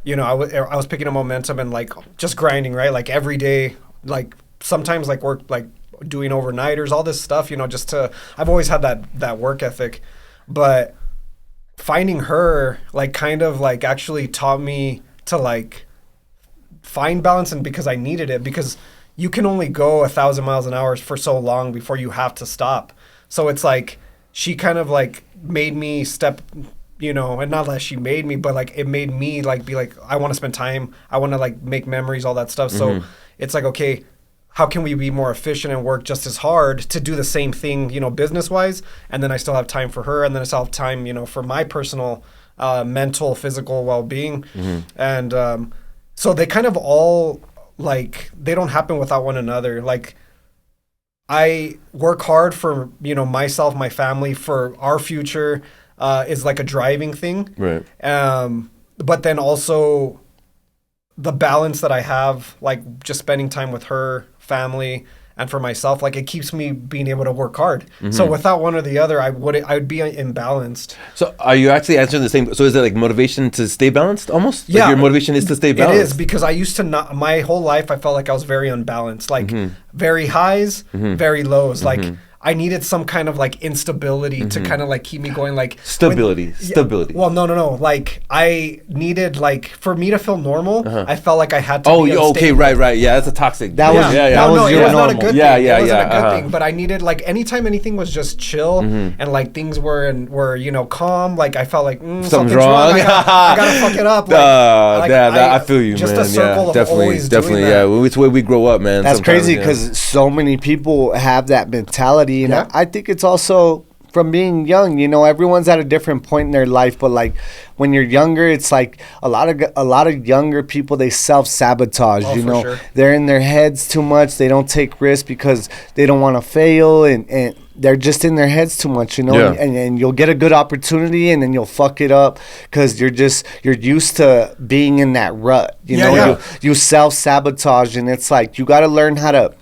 I was picking up momentum and like just grinding, right? Like every day, like sometimes like work, like doing overnighters, all this stuff, I've always had that work ethic, but finding her like kind of like actually taught me to like find balance, and because I needed it, because you can only go 1,000 miles an hour for so long before you have to stop. So it's like she kind of like made me step, and not that she made me, but like it made me like be like, I want to spend time, I want to like make memories, all that stuff. So it's like, okay, how can we be more efficient and work just as hard to do the same thing, business wise, and then I still have time for her, and then I still have time, for my personal mental, physical well-being. And so they kind of all like, they don't happen without one another. Like I work hard for, myself, my family, for our future is like a driving thing. Right. But then also the balance that I have, like just spending time with her, family, and for myself, like it keeps me being able to work hard. So without one or the other, I would be imbalanced. So are you actually answering the same? So is it like motivation to stay balanced almost? Yeah. Like your motivation is to stay balanced? It is, because I used to not, my whole life, I felt like I was very unbalanced, like very highs, very lows. Like I needed some kind of like instability to kind of like keep me going, like stability. Well, no. Like I needed, like, for me to feel normal, I felt like I had to. Oh, be okay, right. Yeah, that's a toxic. That was No, it was not a good thing. It wasn't a good thing. But I needed, like, anytime anything was just chill and like things were calm, like I felt like something's wrong. I gotta fuck it up. I feel you, just man. Just a circle of always doing that. Yeah, it's where we grow up, man. That's crazy, because so many people have that mentality. And I think it's also from being young. Everyone's at a different point in their life, but like when you're younger, it's like a lot of younger people, they self-sabotage. Sure. They're in their heads too much. They don't take risks because they don't want to fail, and they're just in their heads too much, and you'll get a good opportunity and then you'll fuck it up because you're used to being in that rut. You self-sabotage, and it's like you got to learn how to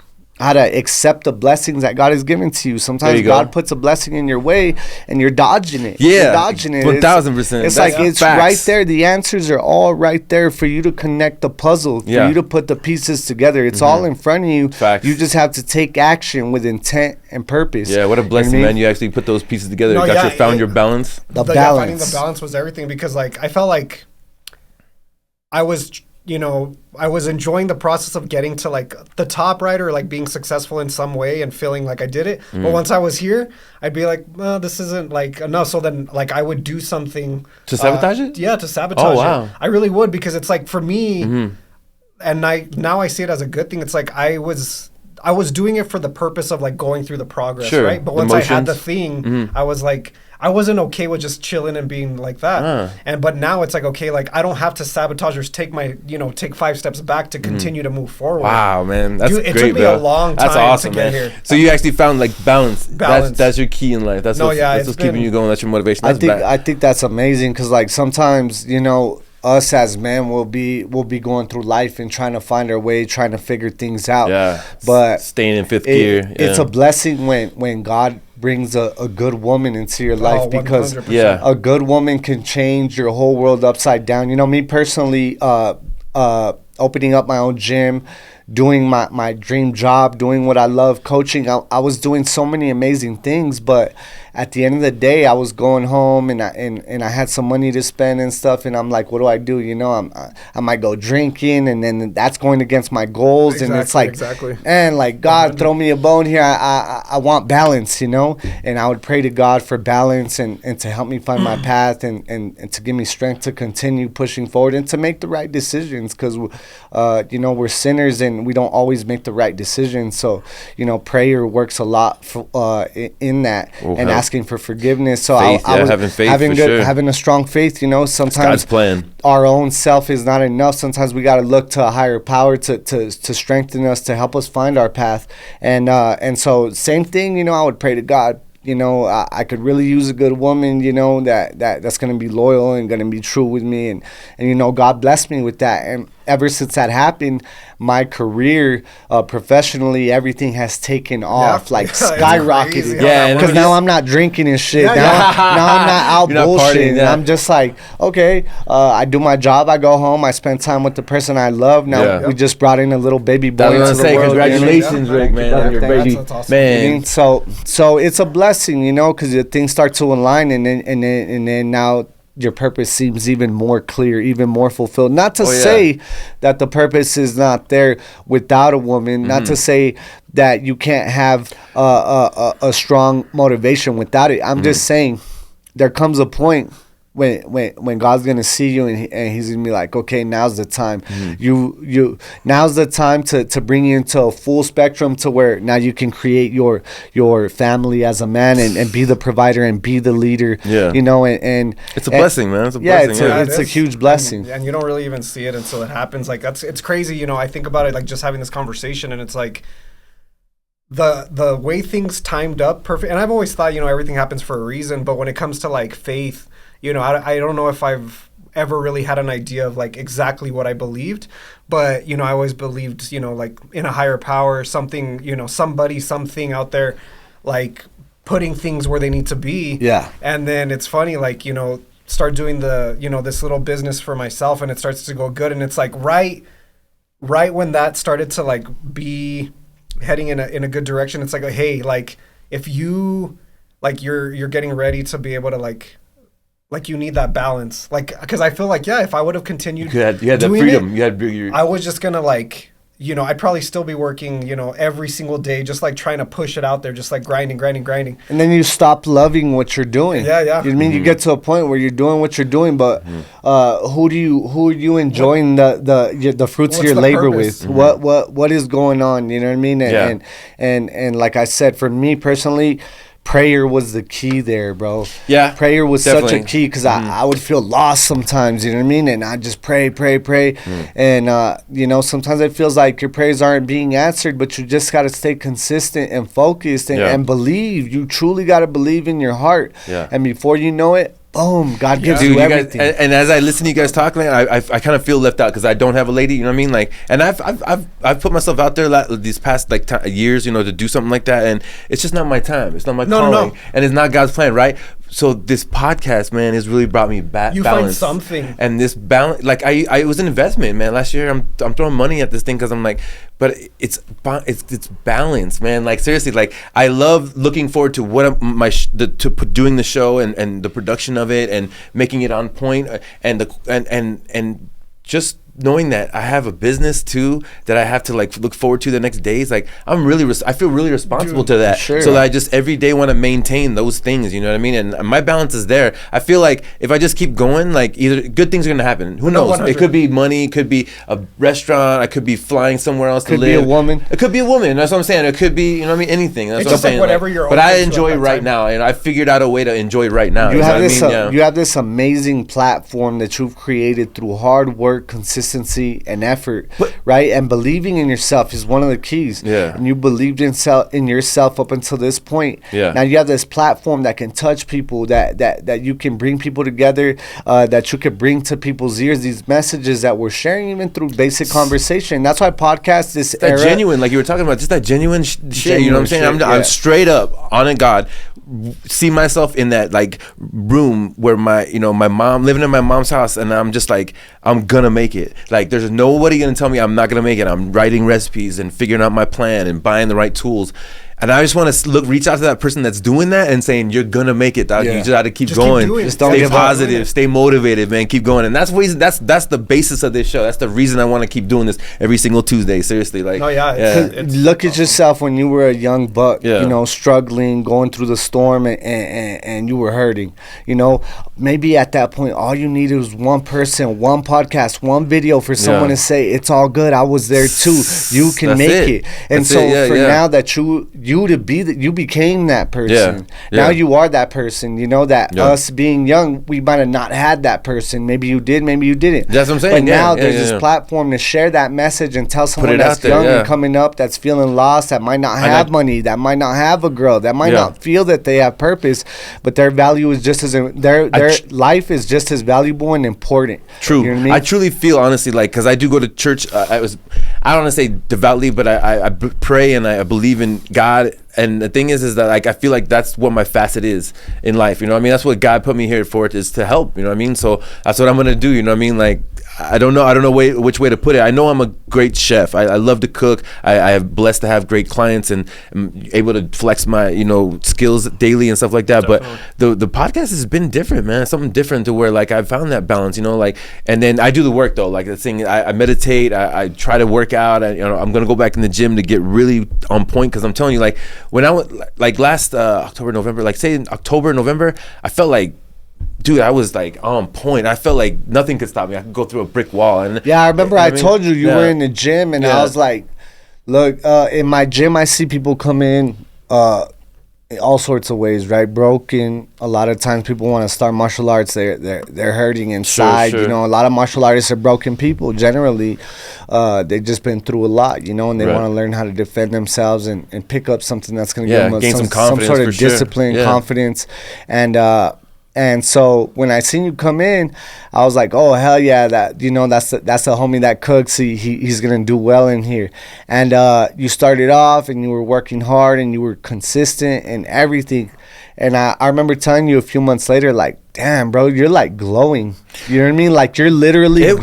accept the blessings that God has given to you. Sometimes God puts a blessing in your way and you're dodging it. Yeah, you're dodging it. 1,000%. It's like it's facts. Right there. The answers are all right there for you to connect the puzzle, for you to put the pieces together. It's all in front of you. Facts. You just have to take action with intent and purpose. Yeah, what a blessing, man. You actually put those pieces together. Found your balance. The balance. Finding the balance was everything, because like I felt like I was enjoying the process of getting to like the top, right, or like being successful in some way and feeling like I did it. But once I was here, I'd be like, well, this isn't like enough. So then like I would do something to sabotage it. Yeah, to sabotage Oh, wow. it. I really would, because it's like for me, and now I see it as a good thing. It's like I was doing it for the purpose of like going through the progress, right? But once I had the thing, I was like, I wasn't okay with just chilling and being like that. But now it's like, okay, like I don't have to sabotage or take 5 steps back to continue to move forward. Wow, man, that's great, it took me a long time. That's awesome, to get man. here. So you actually found like balance. Balance. That's your key in life. That's what's keeping you going. That's your motivation. I think that's amazing, because like sometimes us as men will be going through life and trying to find our way, trying to figure things out. Yeah, but staying in fifth gear. It's a blessing when God brings a good woman into your life, because 100%. a good woman can change your whole world upside down. Me personally, opening up my own gym, doing my dream job, doing what I love, coaching. I was doing so many amazing things, but at the end of the day, I was going home and I had some money to spend and stuff, and I'm like, what do I do? I might go drinking, and then that's going against my goals. And it's like, and like, God, throw me a bone here. I want balance, and I would pray to God for balance and to help me find my path and to give me strength to continue pushing forward and to make the right decisions, because we're sinners and we don't always make the right decisions. So prayer works a lot in that. And asking for forgiveness. So faith, I was having faith, having a strong faith. You know, sometimes God's plan. Our own self is not enough. Sometimes we got to look to a higher power to strengthen us, to help us find our path. And so same thing. You know, I would pray to God. You know, I could really use a good woman, you know, that's going to be loyal and going to be true with me. And, you know, God blessed me with that. And ever since that happened, my career, professionally, everything has taken off, like skyrocketed. Yeah, because now I'm not drinking and shit. Now I'm not out bullshitting. I'm just like, okay, I do my job. I go home. I spend time with the person I love. Now we just brought in a little baby boy into the world. Congratulations, Rick, man. On your baby. That's awesome. Man. So it's a blessing, you know, because things start to align, and then now your purpose seems even more clear, even more fulfilled. Not to say that the purpose is not there without a woman. Not to say that you can't have a strong motivation without it. I'm just saying there comes a point when God's gonna see you and he's gonna be like, okay, now's the time. Now's the time to bring you into a full spectrum, to where now you can create your family as a man and be the provider and be the leader. Yeah. You know, and it's a blessing, man. It's a blessing. It's a huge blessing. And you don't really even see it until it happens. Like it's crazy. You know, I think about it like just having this conversation, and it's like the way things timed up perfect. And I've always thought, you know, everything happens for a reason. But when it comes to like faith, you know, I don't know if I've ever really had an idea of like exactly what I believed, but, you know, I always believed, you know, like in a higher power, something, you know, something out there, like putting things where they need to be. Yeah. And then it's funny, like, you know, start doing this little business for myself, and it starts to go good. And it's like right when that started to like be heading in a good direction, it's like, hey, like if you like you're getting ready to be able to like you need that balance, like, because I feel like, if I would have continued, you had that freedom. I was just gonna like, you know, I'd probably still be working, you know, every single day, just like trying to push it out there, just like grinding. And then you stop loving what you're doing. Yeah. You know what I mean? You get to a point where you're doing what you're doing, but who are you enjoying the fruits of your labor with? What is going on? You know what I mean? And like I said, for me personally, prayer was the key there, bro. Yeah. Prayer was definitely such a key, because I would feel lost sometimes, you know what I mean? And I just pray. And, you know, sometimes it feels like your prayers aren't being answered, but you just got to stay consistent and focused and believe. You truly got to believe in your heart. Yeah. And before you know it, boom, God gives you everything. Guys, and as I listen to you guys talk, man, I kind of feel left out because I don't have a lady. You know what I mean? Like, and I've put myself out there these past like years, you know, to do something like that, and it's just not my time. It's not my calling, and it's not God's plan, right? So this podcast, man, has really brought me balance. You find something, and this balance, like I was an investment, man. Last year, I'm throwing money at this thing because I'm like, but it's balance, man. Like seriously, like I love looking forward to what doing the show and the production of it and making it on point and just knowing that I have a business too that I have to like look forward to the next days. Like I feel really responsible to that. Sure. So that I just every day want to maintain those things, you know what I mean? And my balance is there. I feel like if I just keep going, like either good things are going to happen. Who knows? 100. It could be money, it could be a restaurant, I could be flying somewhere else to live. It could be a woman. It could be a woman. That's what I'm saying. It could be, you know what I mean? Anything. That's what I'm saying. Like whatever you're but I enjoy right now, and I figured out a way to enjoy right now. You have this amazing platform that you've created through hard work, consistency, and effort, right? And believing in yourself is one of the keys. Yeah. And you believed in yourself up until this point. Yeah. Now you have this platform that can touch people, that you can bring people together, that you could bring to people's ears these messages that we're sharing even through basic conversation. That's why podcasts, this era, genuine, like you were talking about, just that genuine shit. You know what I'm saying? I'm straight up, honest God, see myself in that like room where my mom, living in my mom's house, and I'm just like, I'm gonna make it. Like there's nobody gonna tell me I'm not gonna make it. I'm writing recipes and figuring out my plan and buying the right tools. And I just want to reach out to that person that's doing that and saying, you're going to make it, dog. You just got to keep going. Stay positive. Stay motivated, man. Keep going. And that's the basis of this show. That's the reason I want to keep doing this every single Tuesday. Seriously. Like, look at yourself when you were a young buck, you know, struggling, going through the storm, and you were hurting. You know, maybe at that point, all you needed was one person, one podcast, one video for someone to say, it's all good. I was there too. You can make it. And now that you to be that. You became that person. Yeah. Now you are that person. You know that us being young, we might have not had that person. Maybe you did, maybe you didn't. That's what I'm saying. But now there's this platform to share that message and tell someone that's there, young and coming up, that's feeling lost, that might not have money, that might not have a girl, that might not feel that they have purpose, but their value is just as their life is just as valuable and important. True. You know what I mean? I truly feel, honestly, like, because I do go to church. I don't want to say devoutly, but I pray and I believe in God. And the thing is that, like, I feel like that's what my facet is in life. You know what I mean? That's what God put me here for, is to help. You know what I mean? So that's what I'm going to do. You know what I mean? Like, I don't know which way to put it. I know I'm a great chef. I love to cook. I am blessed to have great clients and I'm able to flex my, skills daily and stuff like that. Definitely. But the podcast has been different, man. Something different to where, like, I found that balance, like, and then I do the work though. Like the thing, I meditate. I try to work out. I'm going to go back in the gym to get really on point. Cause I'm telling you, like, when I went, like, last October, November, like say in October, November, I felt like, dude, I was like on point. I felt like nothing could stop me. I could go through a brick wall. And yeah, I remember I told you were in the gym, and I was like, look, in my gym, I see people come in all sorts of ways, right? Broken. A lot of times people want to start martial arts. They're hurting inside. Sure. A lot of martial artists are broken people. Generally, they've just been through a lot, and they want to learn how to defend themselves and pick up something that's going to give them gain some confidence, some sort of discipline, confidence, and so when I seen you come in, I was like, oh hell yeah, that's the homie that cooks. He's gonna do well in here. And you started off and you were working hard and you were consistent and everything. And I remember telling you a few months later, like, damn, bro, you're like glowing. You know what I mean? Like you're literally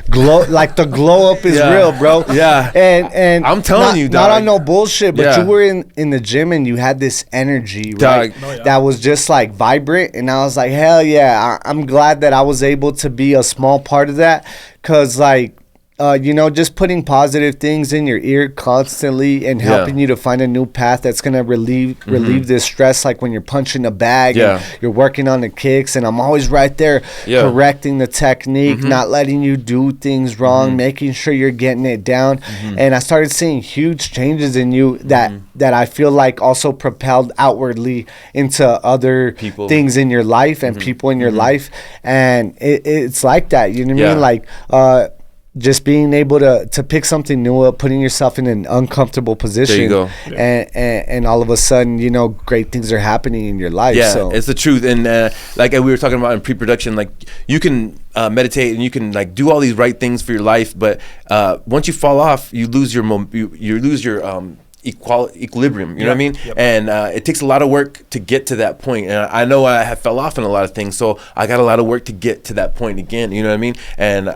glow. Like the glow up is real, bro. Yeah. And I'm telling you, dog. Not on no bullshit, but you were in the gym and you had this energy, right? That was just like vibrant. And I was like, hell yeah, I'm glad that I was able to be a small part of that. Cause like, just putting positive things in your ear constantly and helping you to find a new path that's going to relieve this stress, like when you're punching a bag and you're working on the kicks, and I'm always right there correcting the technique, not letting you do things wrong, making sure you're getting it down. And I started seeing huge changes in you that I feel like also propelled outwardly into other things in your life and people in your life. And it's like that, you know what I mean? Like, just being able to pick something new up, putting yourself in an uncomfortable position, there you go. And all of a sudden, great things are happening in your life. Yeah, so it's the truth. And like we were talking about in pre-production, like you can meditate and you can like do all these right things for your life, but once you fall off, you lose your equilibrium, you know what I mean? Yep. And it takes a lot of work to get to that point. And I know I have fell off in a lot of things, so I got a lot of work to get to that point again, you know what I mean? And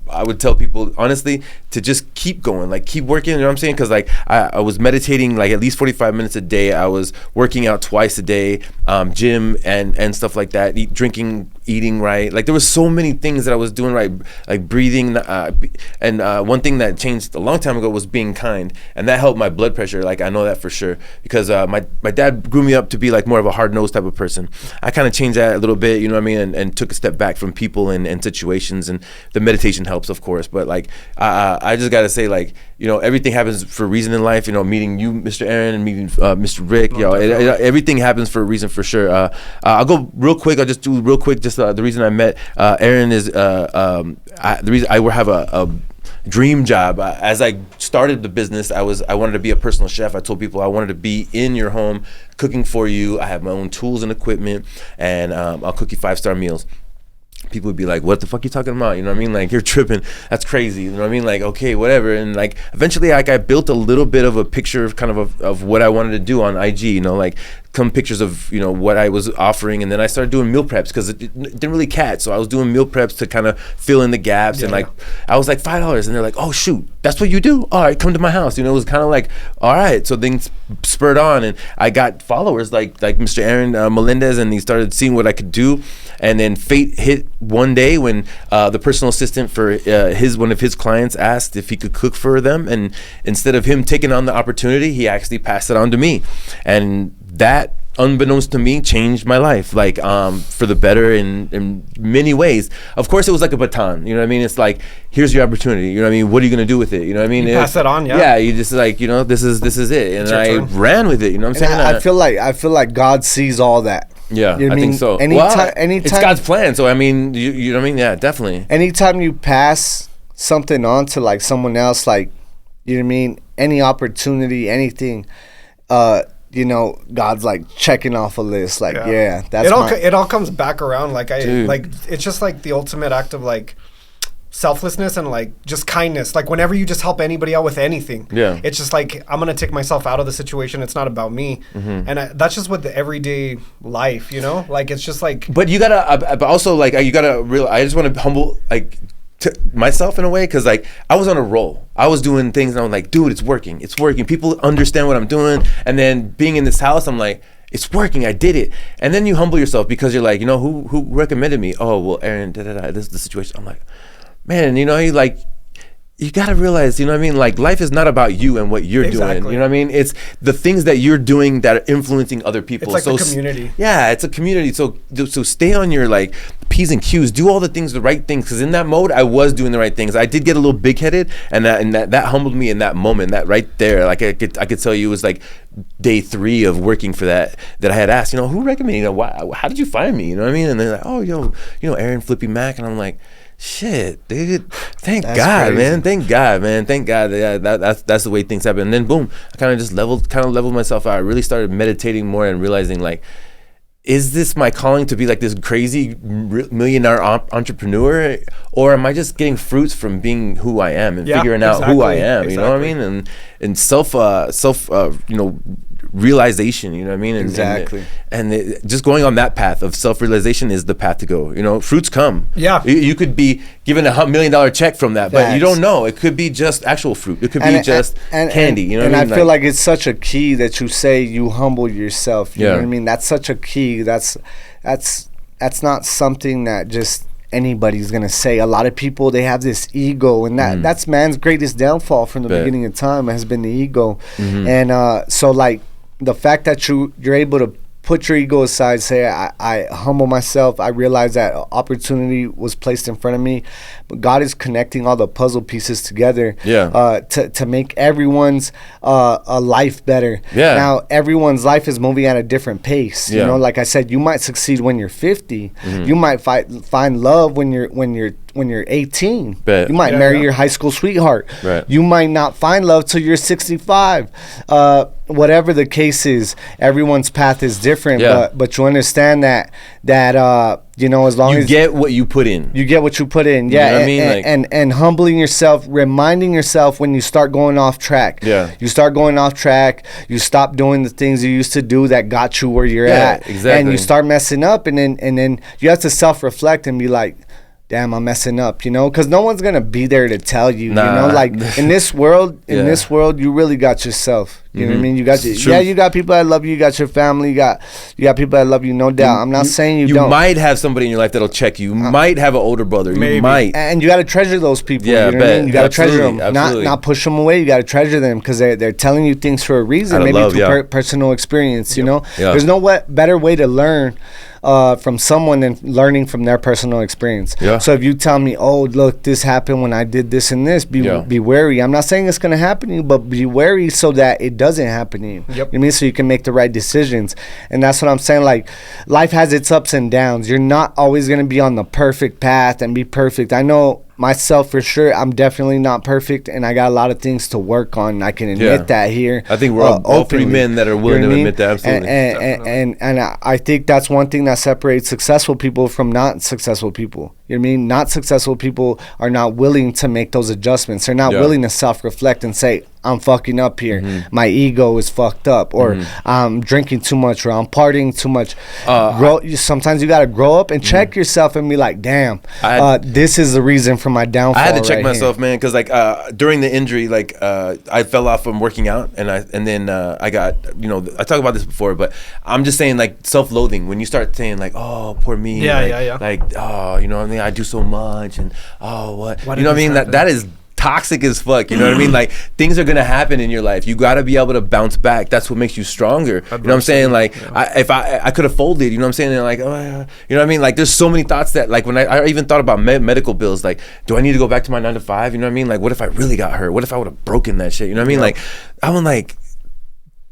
I would tell people, honestly, to just keep going, like keep working, you know what I'm saying? Because like I was meditating like at least 45 minutes a day. I was working out twice a day, gym and stuff like that, drinking, eating right. Like there was so many things that I was doing right, like breathing. And one thing that changed a long time ago was being kind. And that helped my blood pressure. Like I know that for sure. Because my dad grew me up to be like more of a hard-nosed type of person. I kind of changed that a little bit, you know what I mean? And took a step back from people and situations. And the meditation helps, of course. But like I just gotta say, like, everything happens for a reason in life. Meeting you, Mr. Aaron, and meeting Mr. Rick, everything happens for a reason for sure. I'll go real quick. I'll just do real quick. Just the reason I met Aaron is the reason I have a dream job. As I started the business, I wanted to be a personal chef. I told people I wanted to be in your home cooking for you. I have my own tools and equipment, and I'll cook you 5-star meals. People would be like, what the fuck you talking about? You know what I mean? Like, you're tripping. That's crazy. You know what I mean? Like, okay, whatever. And like, eventually, like, I built a little bit of a picture of kind of what I wanted to do on IG, like some pictures of, what I was offering. And then I started doing meal preps because it didn't really catch. So I was doing meal preps to kind of fill in the gaps. And like, I was like $5. And they're like, oh, shoot, that's what you do? All right, come to my house. It was kind of like, all right. So things spurred on. And I got followers like Mr. Aaron Melendez, and he started seeing what I could do. And then fate hit one day when the personal assistant for one of his clients asked if he could cook for them, and instead of him taking on the opportunity, he actually passed it on to me. And that unbeknownst to me, changed my life, like for the better in many ways. Of course, it was like a baton. You know what I mean? It's like, here's your opportunity. You know what I mean? What are you gonna do with it? You know what I mean? You pass that on, yeah. Yeah, you just like, you know, this is it, and I ran with it. You know what I'm saying? I feel like God sees all that. Yeah, you know I think so. Anytime, it's God's plan. So I mean, you know what I mean? Yeah, definitely. Anytime you pass something on to like someone else, like, you know what I mean? Any opportunity, anything, you know, God's like checking off a list. Like, yeah, that's it all comes back around. Like it's just like the ultimate act of like selflessness and like just kindness. Like whenever you just help anybody out with anything, it's just like, I'm gonna take myself out of the situation. It's not about me, and that's just what the everyday life, you know, like it's just like. But you gotta, but also like you gotta real. I just want to humble like myself in a way, because like I was on a roll. I was doing things and I was like, dude, it's working. People understand what I'm doing. And then being in this house, I'm like, it's working. I did it. And then you humble yourself because you're like, you know, who recommended me? Oh, well, Aaron, this is the situation. I'm like, man, you know, you got to realize, you know what I mean? Like, life is not about you and what you're doing. You know what I mean? It's the things that you're doing that are influencing other people. It's like the community. Yeah, it's a community. So stay on your, like, P's and Q's. Do all the things, the right things. Because in that mode, I was doing the right things. I did get a little big-headed, and that humbled me in that moment, that right there. Like, I could tell you it was, like, day 3 of working for that I had asked, you know, who recommended, you know, how did you find me? You know what I mean? And they're like, oh, you know, Aaron Flippy Mac. And I'm like, shit, dude! Thank God, man. Thank God, man. Thank God. Yeah, that's the way things happen. And then boom, I kind of just leveled myself out. I really started meditating more and realizing, like, is this my calling to be like this crazy millionaire entrepreneur, or am I just getting fruits from being who I am and figuring out who I am? You know what I mean? And self you know, realization, you know what I mean? And just going on that path of self-realization is the path to go. You know, fruits come. Yeah. You could be given $1 million check from that, but you don't know. It could be just actual fruit. It could be just candy. You know what I mean? And I feel like it's such a key that you say you humble yourself. You know what I mean? That's such a key. That's not something that just anybody's gonna say. A lot of people, they have this ego, and that's man's greatest downfall from the beginning of time has been the ego. And so like the fact that you're able to put your ego aside, say I humble myself, I realize that opportunity was placed in front of me, but God is connecting all the puzzle pieces together to make everyone's a life better. Now everyone's life is moving at a different pace. You know, like I said, you might succeed when you're 50. You might find love when you're 18. You might marry your high school sweetheart. You might not find love till you're 65. Whatever the case is, everyone's path is different. But you understand that you know, as long as you get what you put in, you get what you put in. You know what I mean? And humbling yourself, reminding yourself when you start going off track. You start going off track. You stop doing the things you used to do that got you where you're at. And you start messing up, and then you have to self-reflect and be like, damn, I'm messing up, you know, because no one's gonna be there to tell you, you know, like in this world, you really got yourself. You know what I mean? You got you got people that love you. You got your family. You got people that love you. No doubt. I'm not saying you don't. You might have somebody in your life that'll check you. You might have an older brother. Maybe. You might, and you got to treasure those people. Yeah, you know what I mean? You got to treasure them. Not push them away. You got to treasure them because they're telling you things for a reason. Maybe through personal experience. You know, there's no better way to learn from someone than learning from their personal experience. So if you tell me, oh, look, this happened when I did this and this, be wary. I'm not saying it's going to happen to you, but be wary so that it doesn't happen to you. You know what I mean? So you can make the right decisions. And that's what I'm saying. Like, life has its ups and downs. You're not always going to be on the perfect path and be perfect. I know myself for sure, I'm definitely not perfect, and I got a lot of things to work on. I can admit that here. I think we're all 3 men that are willing to admit that. Absolutely. And I think that's one thing that separates successful people from not successful people. You know what I mean? Not successful people are not willing to make those adjustments. They're not willing to self-reflect and say, I'm fucking up here. My ego is fucked up, or I'm drinking too much, or I'm partying too much. Sometimes you got to grow up and check yourself and be like, damn, this is the reason for my downfall. I had to check myself, man, because like during the injury, like I fell off from working out, and then I got, you know, I talked about this before, but I'm just saying, like, self-loathing. When you start saying like, oh, poor me, like, oh, you know what I mean, I do so much, and oh, what you know what I mean, that is toxic as fuck. You know what I mean? Like, things are gonna happen in your life. You gotta be able to bounce back. That's what makes you stronger. You know what I'm saying? Like, if I could have folded, you know what I'm saying? And like, you know what I mean? Like, there's so many thoughts that, like, when I even thought about medical bills, like, do I need to go back to my 9 to 5? You know what I mean? Like, what if I really got hurt? What if I would have broken that shit? You know what I mean? Like, I would like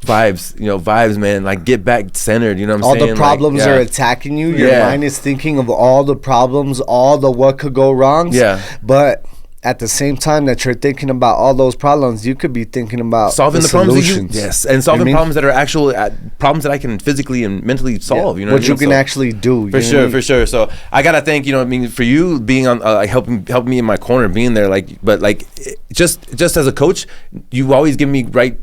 vibes, man. Like, get back centered. You know what I'm saying? All the problems are attacking you. Your mind is thinking of all the problems, all the what could go wrong. Yeah. But at the same time that you're thinking about all those problems, you could be thinking about solving the problems. And solving problems that are actual problems that I can physically and mentally solve. You know what you can actually do. For sure. So I gotta thank, you know what I mean, for you being on like helping me in my corner, being there. Like, but like just as a coach, you always give me right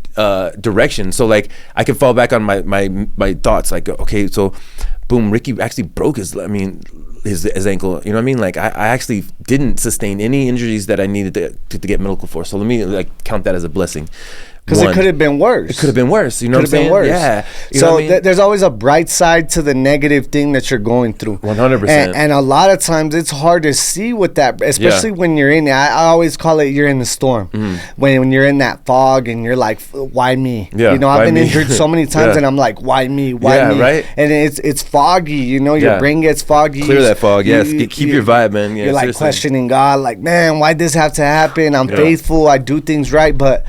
direction. So like I can fall back on my thoughts. Like, okay, so boom, Ricky actually broke his ankle. You know what I mean? Like I actually didn't sustain any injuries that I needed to get medical for. So let me like count that as a blessing. Because it could have been worse. It could have been worse. You know what I'm saying? Yeah. So there's always a bright side to the negative thing that you're going through. 100%. And a lot of times it's hard to see with that, especially when you're in it. I always call it you're in the storm. When you're in that fog and you're like, why me? Yeah, you know, I've been injured so many times and I'm like, why me? Why me? Right? And it's foggy. You know, your brain gets foggy. Clear that fog. Yes. Keep your vibe, man. Yeah, you're like questioning God, like, man, why'd this have to happen? I'm faithful. I do things right. But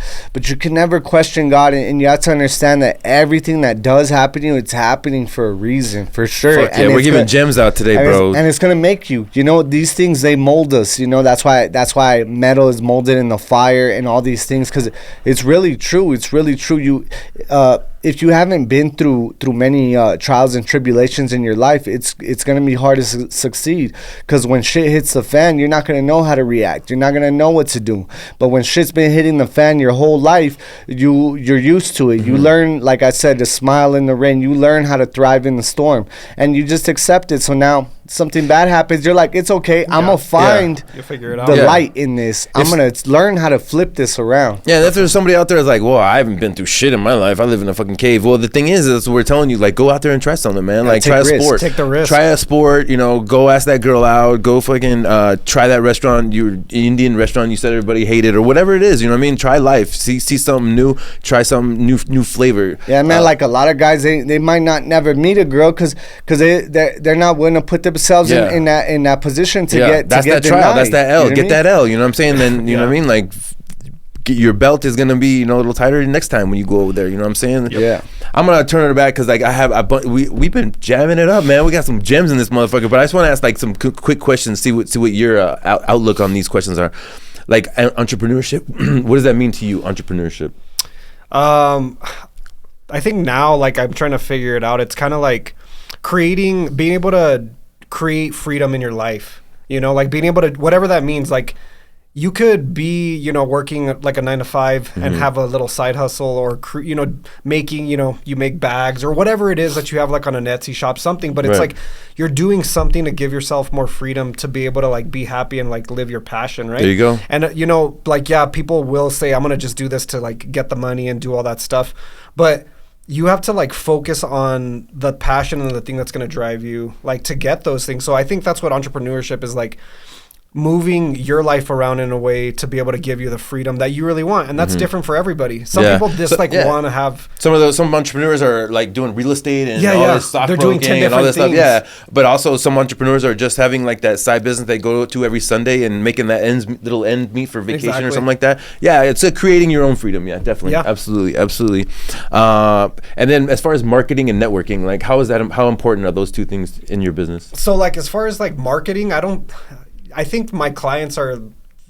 you can never question God. And you have to understand that everything that does happen to you, it's happening for a reason, for sure. Fuck yeah, we're giving gems out today, bro. And it's gonna make you. You know, these things, they mold us. You know, that's why metal is molded in the fire and all these things, because it's really true. It's really true. You, if you haven't been through many trials and tribulations in your life, it's gonna be hard to succeed. Because when shit hits the fan, you're not gonna know how to react. You're not gonna know what to do. But when shit's been hitting the fan your whole life, you're used to it. You learn, like I said, to smile in the rain. You learn how to thrive in the storm, and you just accept it. So now something bad happens, you're like, it's okay. I'm gonna find the light in this. I'm gonna learn how to flip this around. Yeah, if there's somebody out there that's like, well, I haven't been through shit in my life. I live in a fucking cave. Well, the thing is we're telling you, like, go out there and try something, man. Like, try a sport. Take the risk. Try a sport. You know, go ask that girl out. Go fucking try that restaurant, your Indian restaurant you said everybody hated, or whatever it is. You know what I mean? Try life. See something new. Try some new flavor. Yeah, man. Like a lot of guys, they might not never meet a girl because they're not willing to put themselves in that position to get that's to get that trial. denied. That's that L. You know get that L. You know what I'm saying? Then you know what I mean? Like, your belt is gonna be, you know, a little tighter next time when you go over there. You know what I'm saying? Yeah. I'm gonna turn it back because like we've been jamming it up, man. We got some gems in this motherfucker. But I just want to ask like some quick questions. See what your outlook on these questions are. Like, entrepreneurship. What does that mean to you? Entrepreneurship. I think now, like, I'm trying to figure it out. It's kind of like being able to create freedom in your life. You know, like being able to, whatever that means, like. You could be, you know, working like a 9 to 5 and have a little side hustle, or, you know, making, you know, you make bags or whatever it is that you have, like on an Etsy shop, something. But it's like you're doing something to give yourself more freedom to be able to like be happy and like live your passion, right? There you go. And, you know, like, yeah, people will say, I'm going to just do this to like get the money and do all that stuff. But you have to like focus on the passion and the thing that's going to drive you like to get those things. So I think that's what entrepreneurship is like. Moving your life around in a way to be able to give you the freedom that you really want, and that's different for everybody. Some people just want to have. Some entrepreneurs are like doing real estate and all this stockbroking and all this stuff. Yeah, but also some entrepreneurs are just having like that side business they go to every Sunday and making that little end meet for vacation or something like that. Yeah, it's creating your own freedom. Yeah, definitely. Yeah. Absolutely. And then as far as marketing and networking, like how important are those two things in your business? So like as far as like marketing, I think my clients are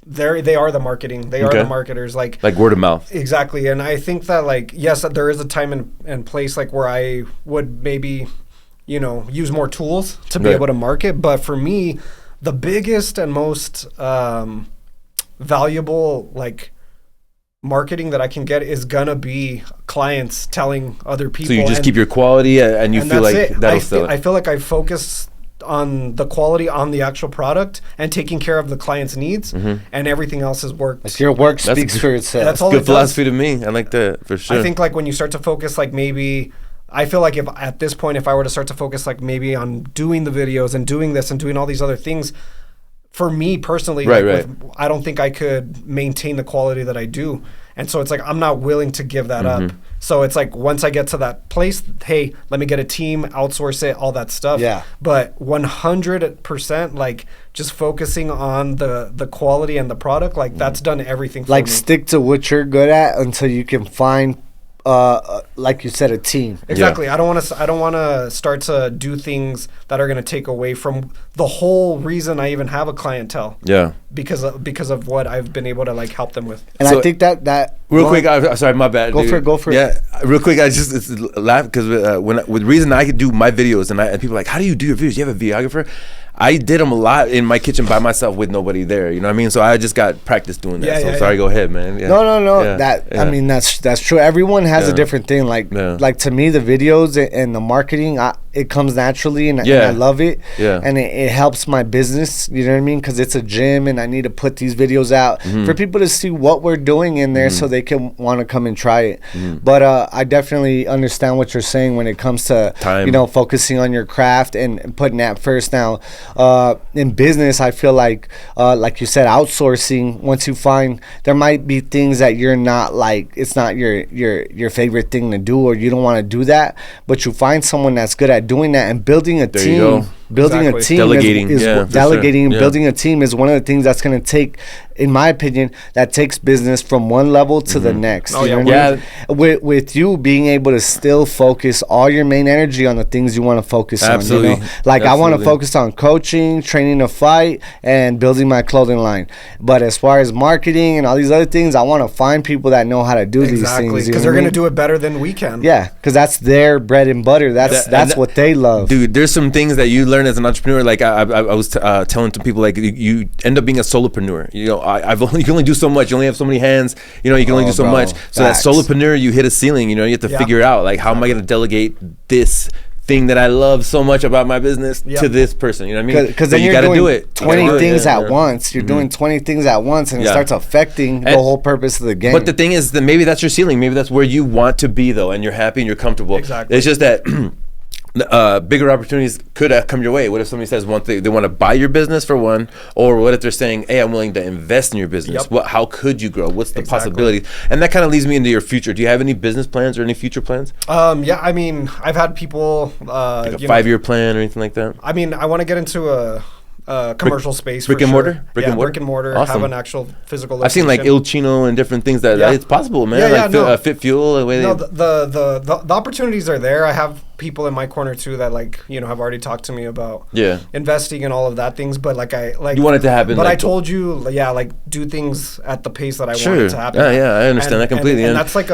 they are the marketing. They are the marketers. Like word of mouth. Exactly. And I think that like, yes, there is a time and place like where I would maybe, you know, use more tools to be able to market. But for me, the biggest and most valuable like marketing that I can get is gonna be clients telling other people. So you just keep your quality and you feel like that'll sell it. I feel like I focus on the quality on the actual product and taking care of the client's needs, and everything else is work. Like your work speaks for itself. That's all good philosophy to me. I like that for sure. I think like when you start to focus, like maybe I feel like if at this point, if I were to start to focus like maybe on doing the videos and doing this and doing all these other things, for me personally, I don't think I could maintain the quality that I do. And so it's like, I'm not willing to give that up. So it's like, once I get to that place, hey, let me get a team, outsource it, all that stuff. Yeah. But 100%, like, just focusing on the quality and the product, like, that's done everything for me. Like, stick to what you're good at until you can find, like you said, a team. Exactly. Yeah. I don't want to start to do things that are going to take away from the whole reason I even have a clientele. Yeah. Because of what I've been able to, like, help them with. And so I think that real quick, sorry, my bad. Go for it. Yeah, real quick, I just laugh because with the reason I could do my videos and people are like, how do you do your videos? You have a videographer? I did them a lot in my kitchen by myself with nobody there. You know what I mean? So I just got practice doing that. Sorry, go ahead, man. Yeah. No. I mean, that's true. Everyone has a different thing. Like to me, the videos and the marketing, it comes naturally, and I love it. Yeah. And it helps my business. You know what I mean? Because it's a gym, and I need to put these videos out for people to see what we're doing in there, so they can want to come and try it. But I definitely understand what you're saying when it comes to time. Focusing on your craft and putting that first. Now, in business, I feel like you said, outsourcing. Once you find, there might be things that you're not, like, it's not your favorite thing to do, or you don't want to do that, but you find someone that's good at doing that, and building a team. Building a team, delegating and building a team is one of the things that's going to take, in my opinion, that takes business from one level to the next. With you being able to still focus all your main energy on the things you want to focus on. Like, I want to focus on coaching, training to fight, and building my clothing line. But as far as marketing and all these other things, I want to find people that know how to do these things. Because they're going to do it better than we can. Yeah, because that's their bread and butter. That's what they love. Dude, there's some things that you learn as an entrepreneur. Like I was telling to people, like, you end up being a solopreneur. You can only do so much. You only have so many hands. You can only do so much. So that solopreneur, you hit a ceiling. You have to figure out, like, how am I going to delegate this thing that I love so much about my business to this person? You know what I mean? Because then you got to do it. 20 things at once. You're doing 20 things at once, and it starts affecting the whole purpose of the game. But the thing is that maybe that's your ceiling. Maybe that's where you want to be, though, and you're happy and you're comfortable. Exactly. It's just that bigger opportunities could come your way. What if somebody says they want to buy your business for one, or what if they're saying, hey, I'm willing to invest in your business? How could you grow? What's the possibility? And that kind of leads me into your future. Do you have any business plans or any future plans? I mean, I've had people like a 5-year plan or anything like that. I mean, I want to get into a commercial space, brick and mortar. Brick and mortar. Awesome. Have an actual physical location. I've seen like Il Chino and different things that it's possible, man. Fit Fuel. The opportunities are there. I have people in my corner too that, like, have already talked to me about investing and all of that things. But you want it to happen. But I told you, like, do things at the pace that I want it to happen. I understand that completely. And that's like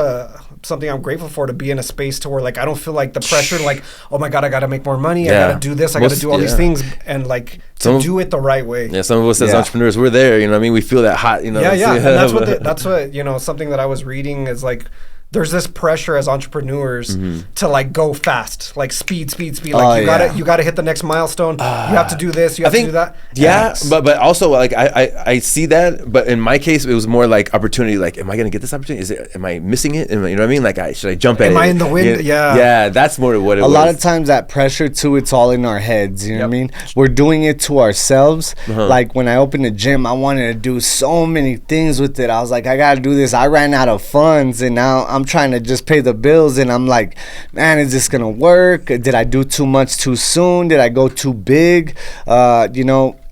something I'm grateful for, to be in a space to where, like, I don't feel like the pressure, like, oh my God, I got to make more money. I got to do this. I got to do all these things, and, like, to do it the right way. Yeah, some of us as entrepreneurs, we're there. You know what I mean? We feel that hot. And that's what something that I was reading is, like, there's this pressure as entrepreneurs to, like, go fast, like speed. Like, you gotta hit the next milestone. You have to do this. You have to do that. Yeah, but also, like, I see that. But in my case, it was more like opportunity. Like, am I gonna get this opportunity? Am I missing it? You know what I mean? Like, should I jump at it? Am I in the wind? Yeah, that's more what it was. A lot of times that pressure too, it's all in our heads. You know what I mean? We're doing it to ourselves. Like, when I opened the gym, I wanted to do so many things with it. I was like, I gotta do this. I ran out of funds, and now I'm trying to just pay the bills, and I'm like, man, is this gonna work? Did I do too much too soon? Did I go too big? And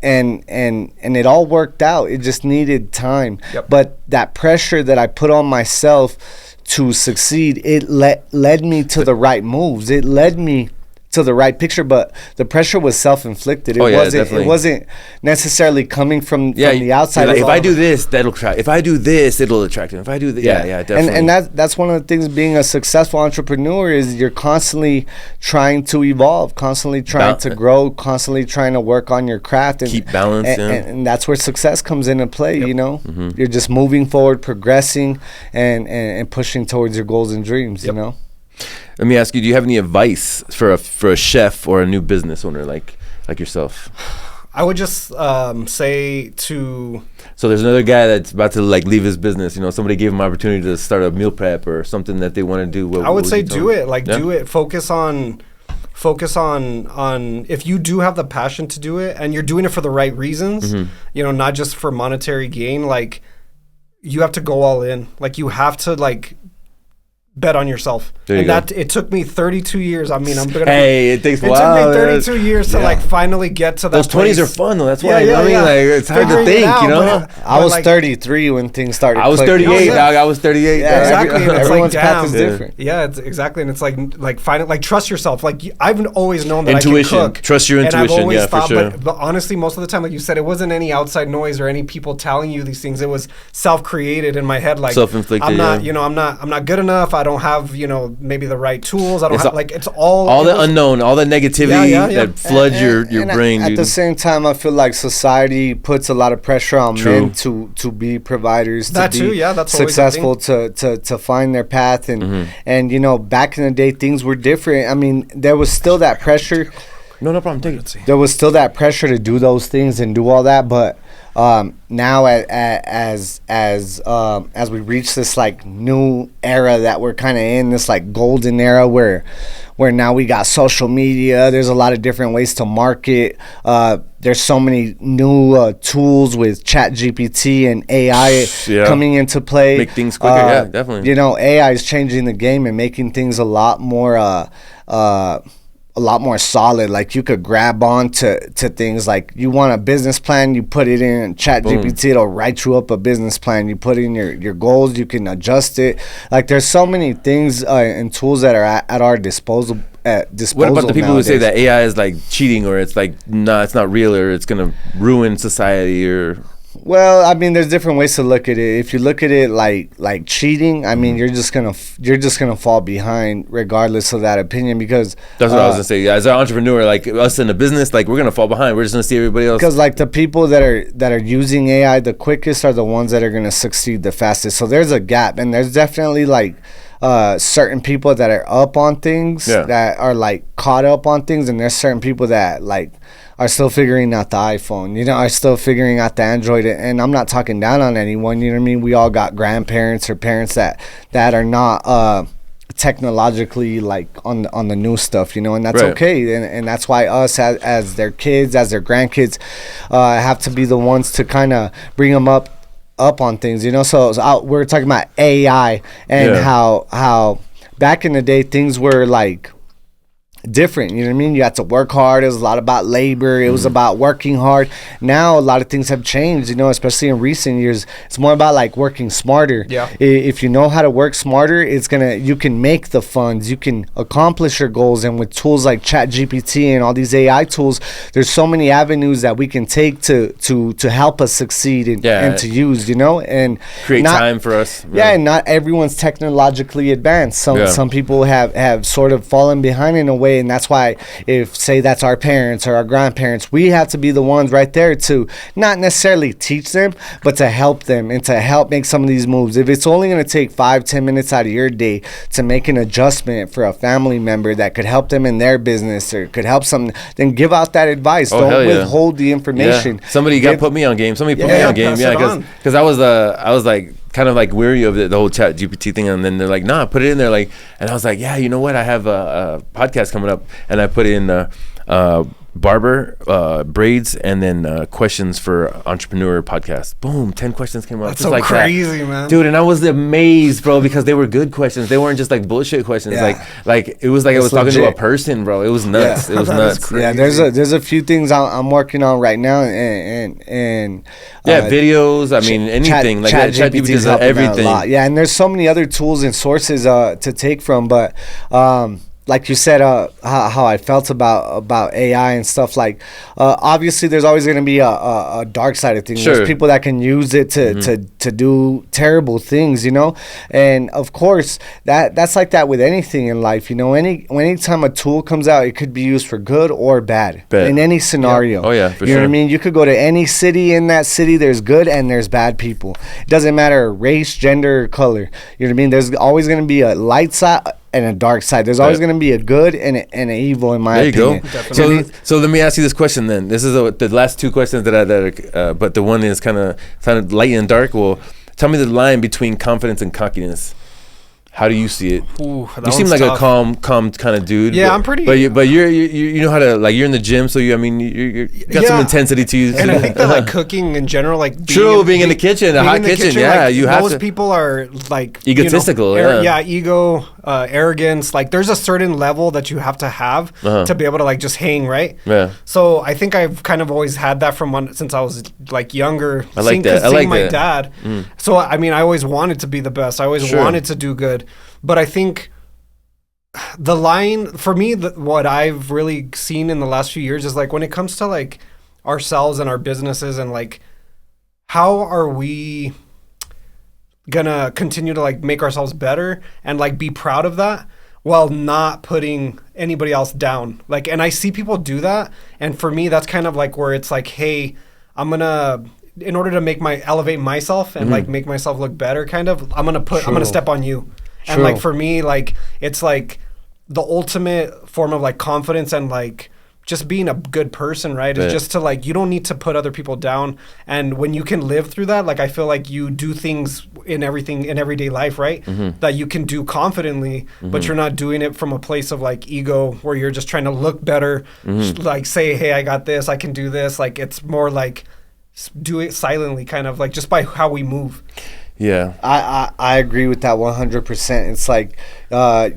it all worked out. It just needed time. But that pressure that I put on myself to succeed, it led me to the right moves. It led me to the right picture, but the pressure was self-inflicted. It wasn't necessarily coming from the outside. Like, if I do this, that'll attract. If I do this, it'll attract him. If I do this, definitely. And that's one of the things, being a successful entrepreneur, is you're constantly trying to evolve, constantly trying to grow, constantly trying to work on your craft and keep balance. And that's where success comes into play. You're just moving forward, progressing, and pushing towards your goals and dreams. Let me ask you: do you have any advice for a chef or a new business owner like yourself? I would just say to. So there's another guy that's about to, like, leave his business. Somebody gave him an opportunity to start a meal prep or something that they want to do. I would say do it. Like, do it. Focus on focus on if you do have the passion to do it and you're doing it for the right reasons, you know, not just for monetary gain, like you have to go all in. Like you have to like bet on yourself. And that it took me 32 years. I mean, it takes a while. It took me 32 years to like finally get to that. Those 20s are fun though. That's why I mean, like it's hard to think, you know. I was 33 when things started. I was 38, dog. I was 38. Yeah, exactly. And it's everyone's like, path is different. Yeah, it's exactly. And it's like finally, like trust yourself. Like I've always known that intuition. I can cook. Trust your intuition. And I've always thought, for sure. But honestly, most of the time, like you said, it wasn't any outside noise or any people telling you these things. It was self-created in my head. Like self-inflicted. I'm not, you know, I'm not good enough. I don't have, you know, maybe the right tools. I don't have, like, it's all the unknown, all the negativity that floods your brain. At the same time, I feel like society puts a lot of pressure on men to be providers, to be that's successful, to find their path, and you know, back in the day, things were different. I mean, there was still that pressure. No problem. Take it. There was still that pressure to do those things and do all that, but now as we reach this like new era that we're kind of in, this like golden era where now we got social media, there's a lot of different ways to market. There's so many new tools with ChatGPT and AI coming into play. Make things quicker, definitely. You know, AI is changing the game and making things a lot more solid. Like you could grab on to things like you want a business plan, you put it in ChatGPT, it'll write you up a business plan. You put in your goals, you can adjust it. Like there's so many things and tools that are at our disposal. What about the people who say that AI is like cheating, or it's like it's not real, or it's gonna ruin society, or? Well, I mean, there's different ways to look at it. If you look at it like cheating, I mean, you're just gonna fall behind regardless of that opinion, because that's what I was gonna say. Yeah, as an entrepreneur, like us in the business, like we're gonna fall behind. We're just gonna see everybody else. Because like the people that are using AI the quickest are the ones that are gonna succeed the fastest. So there's a gap, and there's definitely like certain people that are up on things, that are like caught up on things, and there's certain people that like are still figuring out the iPhone, you know, are still figuring out the Android. And I'm not talking down on anyone, you know what I mean? We all got grandparents or parents that are not technologically like on the new stuff, you know, and that's okay. And that's why us as their kids, as their grandkids, have to be the ones to kind of bring them up on things, you know. So we're talking about AI and how back in the day things were like different, you know what I mean? You had to work hard. It was a lot about labor. It was about working hard. Now a lot of things have changed, you know, especially in recent years. It's more about like working smarter. If you know how to work smarter, you can make the funds, you can accomplish your goals. And with tools like ChatGPT and all these AI tools, there's so many avenues that we can take to help us succeed and to use, you know, and create time for us. And not everyone's technologically advanced. Some people have sort of fallen behind in a way. And that's why, if say that's our parents or our grandparents, we have to be the ones right there to not necessarily teach them, but to help them and to help make some of these moves. If it's only going to take 5-10 minutes out of your day to make an adjustment for a family member that could help them in their business or could help something, then give out that advice. Don't withhold the information. Somebody put me on game. Somebody put me on game. Because I was like kind of like weary of the whole Chat GPT thing, and then they're like, nah, put it in there, like, and I was like, yeah, you know what, I have a podcast coming up, and I put in barber braids and then questions for entrepreneur podcast. Boom, 10 questions came up. That's so like crazy, man, dude. And I was amazed, bro, because they were good questions. They weren't just like bullshit questions. Like it was like I was talking to a person, bro. It was nuts. It was nuts. Yeah, there's a few things I'm working on right now, and videos. I mean, anything like that. ChatGPT does everything. Yeah, and there's so many other tools and sources to take from, but like you said, how I felt about AI and stuff, like obviously there's always going to be a dark side of things. There's people that can use it to do terrible things, you know, and of course that's like that with anything in life, you know. Anytime a tool comes out, it could be used for good or bad. In any scenario. Oh yeah, for you know what I mean? You could go to any city. In that city there's good and there's bad people. It doesn't matter race, gender, or color. You know what I mean? There's always going to be a light side and a dark side. There's always going to be a good and an evil, in my opinion. There you go. So let me ask you this question then. This is the last two questions but the one is kind of light and dark. Well, tell me the line between confidence and cockiness. How do you see it? Ooh, you seem like tough. A calm kind of dude. Yeah, I'm pretty. But you know how to, like, you're in the gym, so you got some intensity to you. And I think that, like, cooking in general, like being in the kitchen, the hot kitchen, yeah, like, you have most to. people are like egotistical, ego, arrogance. Like, there's a certain level that you have to be able to, like, just hang, right? Yeah. So I think I've kind of always had that since I was, like, younger. I like that. Seeing my dad. So I mean, I always wanted to be the best. I always wanted to do good. But I think the line for me, what I've really seen in the last few years is, like, when it comes to, like, ourselves and our businesses and, like, how are we gonna continue to, like, make ourselves better and, like, be proud of that while not putting anybody else down. Like, and I see people do that, and for me that's kind of like where it's like, hey, I'm gonna, in order to elevate myself and like make myself look better, kind of, I'm gonna step on you. And like for me, like, it's like the ultimate form of, like, confidence and, like, just being a good person, right? Is just to, like, you don't need to put other people down. And when you can live through that, like, I feel like you do things in everyday life, right? That you can do confidently, but you're not doing it from a place of, like, ego where you're just trying to look better, like, say, hey, I got this, I can do this. Like, it's more like do it silently, kind of, like, just by how we move. Yeah, I agree with that 100%. It's like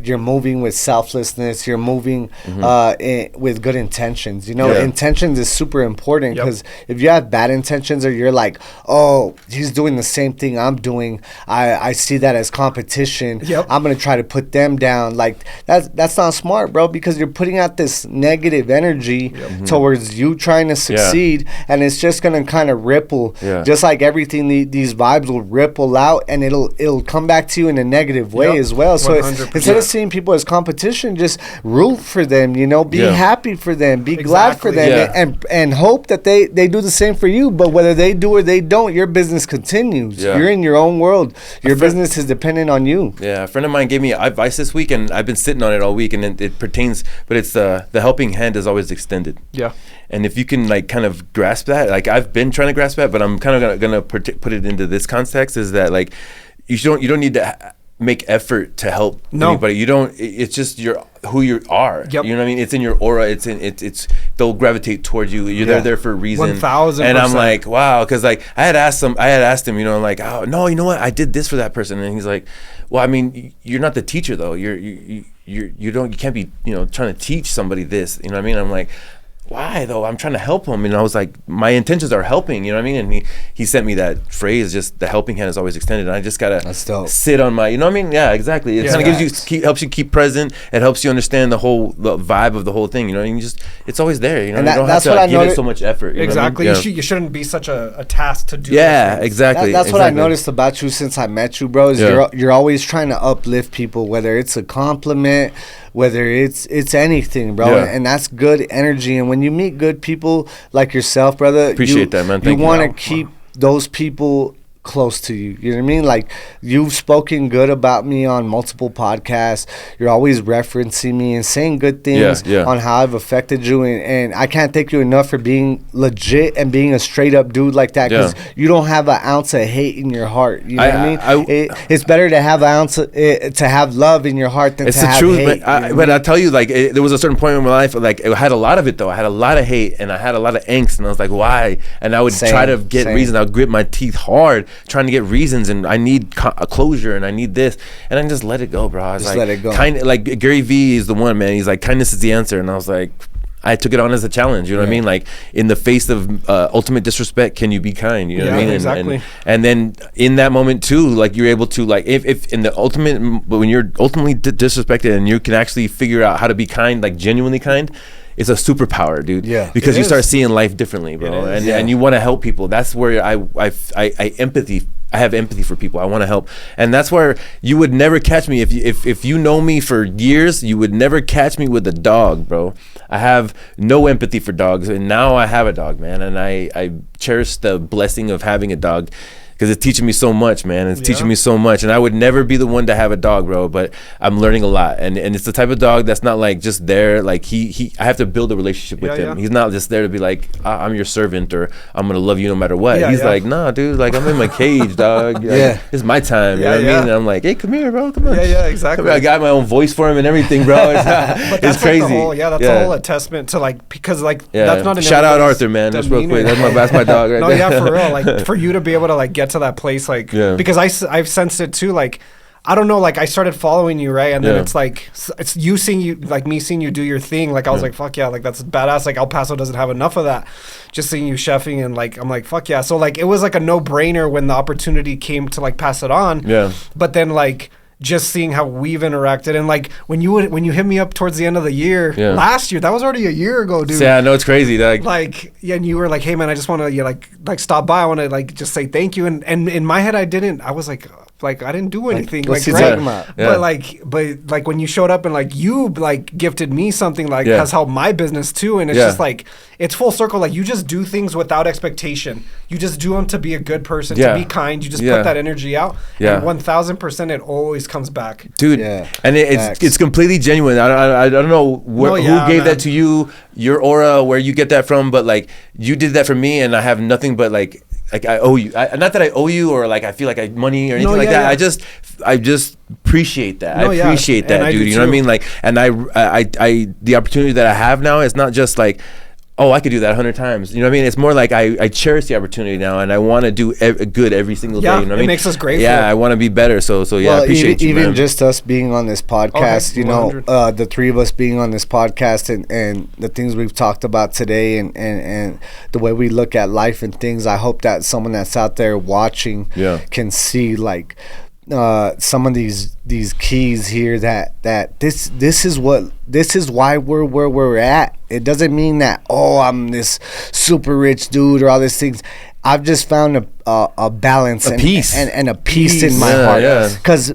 you're moving with selflessness. You're moving with good intentions. You know, intentions is super important, because if you have bad intentions, or you're like, oh, he's doing the same thing I'm doing, I see that as competition. I'm gonna try to put them down. Like, that's not smart, bro, because you're putting out this negative energy towards you trying to succeed, and it's just gonna kind of ripple. Just like everything, these vibes will ripple out, and it'll come back to you in a negative way as well. So instead of seeing people as competition, just root for them, you know, be happy for them, be glad for them, and hope that they do the same for you. But whether they do or they don't, your business continues. You're in your own world. Your business is dependent on you. A friend of mine gave me advice this week, and I've been sitting on it all week, and it pertains, but it's the helping hand is always extended. And if you can, like, kind of grasp that, like, I've been trying to grasp that, but I'm kind of gonna put it into this context, is that, like, you don't need to make effort to help anybody. You don't. It's just who you are. You know what I mean? It's in your aura. It's they'll gravitate towards you. You're there for a reason. 1,000%. And I'm like, wow, because, like, I had asked him, you know, like, oh no, you know what? I did this for that person, and he's like, well, I mean, you're not the teacher though. You can't be, you know, trying to teach somebody this. You know what I mean? I'm like, why though? I'm trying to help him. And I was like, my intentions are helping, you know what I mean? And he sent me that phrase, just the helping hand is always extended. And I just gotta sit on my, you know what I mean? Yeah, exactly. It kind of gives you, helps you keep present. It helps you understand the vibe of the whole thing, you know what I mean? It's always there, you know? And you don't have to give it so much effort. You exactly. know what I mean? You shouldn't be such a task to do. Yeah, exactly. That's what I noticed about you since I met you, bro, is you're always trying to uplift people, whether it's a compliment, whether it's anything, bro. And that's good energy. And when you meet good people like yourself, brother, appreciate that, man. Thank you want to keep those people close to you. You know what I mean? Like, you've spoken good about me on multiple podcasts. You're always referencing me and saying good things on how I've affected you. And I can't thank you enough for being legit and being a straight up dude like that, because you don't have an ounce of hate in your heart. You know what I mean? It's better to have an ounce to have love in your heart than to have hate. But I tell you, like, there was a certain point in my life, like, I had a lot of it though. I had a lot of hate, and I had a lot of angst, and I was like, why? And I would try to get reasons. I would grit my teeth hard trying to get reasons, and I need a closure, and I need this, and I just let it go, bro. I was just like, let it go. Like Gary Vee is the one, man. He's like, kindness is the answer, and I was like, I took it on as a challenge. You know what I mean? Like, in the face of ultimate disrespect, can you be kind? You know what I mean? Exactly. And then in that moment too, like, you're able to, like, if in the ultimate, when you're ultimately disrespected, and you can actually figure out how to be kind, like genuinely kind. It's a superpower, dude. Yeah, because you start seeing life differently, bro, and you want to help people. That's where I have empathy for people. I want to help, and that's where you would never catch me if you know me for years. You would never catch me with a dog, bro. I have no empathy for dogs, and now I have a dog, man, and I cherish the blessing of having a dog. because it's teaching me so much, man. It's teaching me so much, and I would never be the one to have a dog, bro. But I'm learning a lot, and it's the type of dog that's not like just there. Like I have to build a relationship with him. He's not just there to be like, I'm your servant or I'm gonna love you no matter what. He's like, nah, dude, like I'm in my cage, dog. Like, it's my time. You know what I mean? And I'm like, hey, come here, bro. Come on. Yeah, exactly. I got my own voice for him and everything, bro. It's crazy. That's a whole testament to like, because like that's not an shout out Arthur, man. Just real quick. That's my dog right there. No, for real. Like for you to be able to like get to that place, like because I've sensed it too. Like I don't know, like I started following you, right? And then it's like it's you seeing you, like me seeing you do your thing. Like I was like, fuck yeah, like that's badass. Like El Paso doesn't have enough of that. Just seeing you chefing and like I'm like, fuck yeah. So like it was like a no brainer when the opportunity came to like pass it on. Yeah. But then like just seeing how we've interacted and like when you hit me up towards the end of the year last year, that was already a year ago, dude. Yeah, I know, it's crazy. And you were like, hey man, I just want to like stop by. I want to like just say thank you. And in my head, I was like I didn't do anything. But when you showed up and like you like gifted me something like has helped my business too. And it's just like it's full circle. Like you just do things without expectation. You just do them to be a good person, to be kind. You just put that energy out. And 1000% it always comes back, dude. And it's completely genuine. I don't know who gave that to you, your aura, where you get that from, but like you did that for me, and I have nothing but like I owe you. Not that I owe you or like I feel like I money or anything like that. I just appreciate that. I appreciate that, dude. You know what I mean? Like, and I the opportunity that I have now is not just like, oh, I could do that 100 times. You know what I mean? It's more like I cherish the opportunity now, and I want to do good every single day. You know what I mean? It makes us grateful. Yeah, I want to be better. So I appreciate you, even man. Just us being on this podcast, you know, the three of us being on this podcast and the things we've talked about today and the way we look at life and things. I hope that someone that's out there watching can see like some of these keys here that this is why we're where we're at. It doesn't mean that I'm this super rich dude or all these things. I've just found a balance and peace and a peace in my heart, because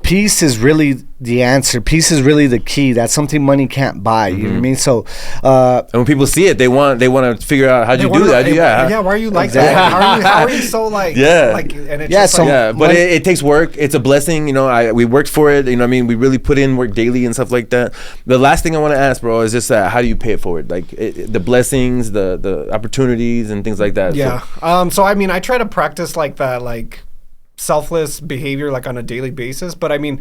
peace is really the answer. Peace is really the key. That's something money can't buy. You know what I mean? So and when people see it, they want to figure out how you do that. Why are you like that? How are you so like like, and it's but it takes work. It's a blessing, you know. We worked for it, you know what I mean? We really put in work daily and stuff like that. The last thing I want to ask, bro, is just how do you pay it forward? Like the blessings, the opportunities and things like that. So I mean, I try to practice like that, like selfless behavior like on a daily basis, but I mean,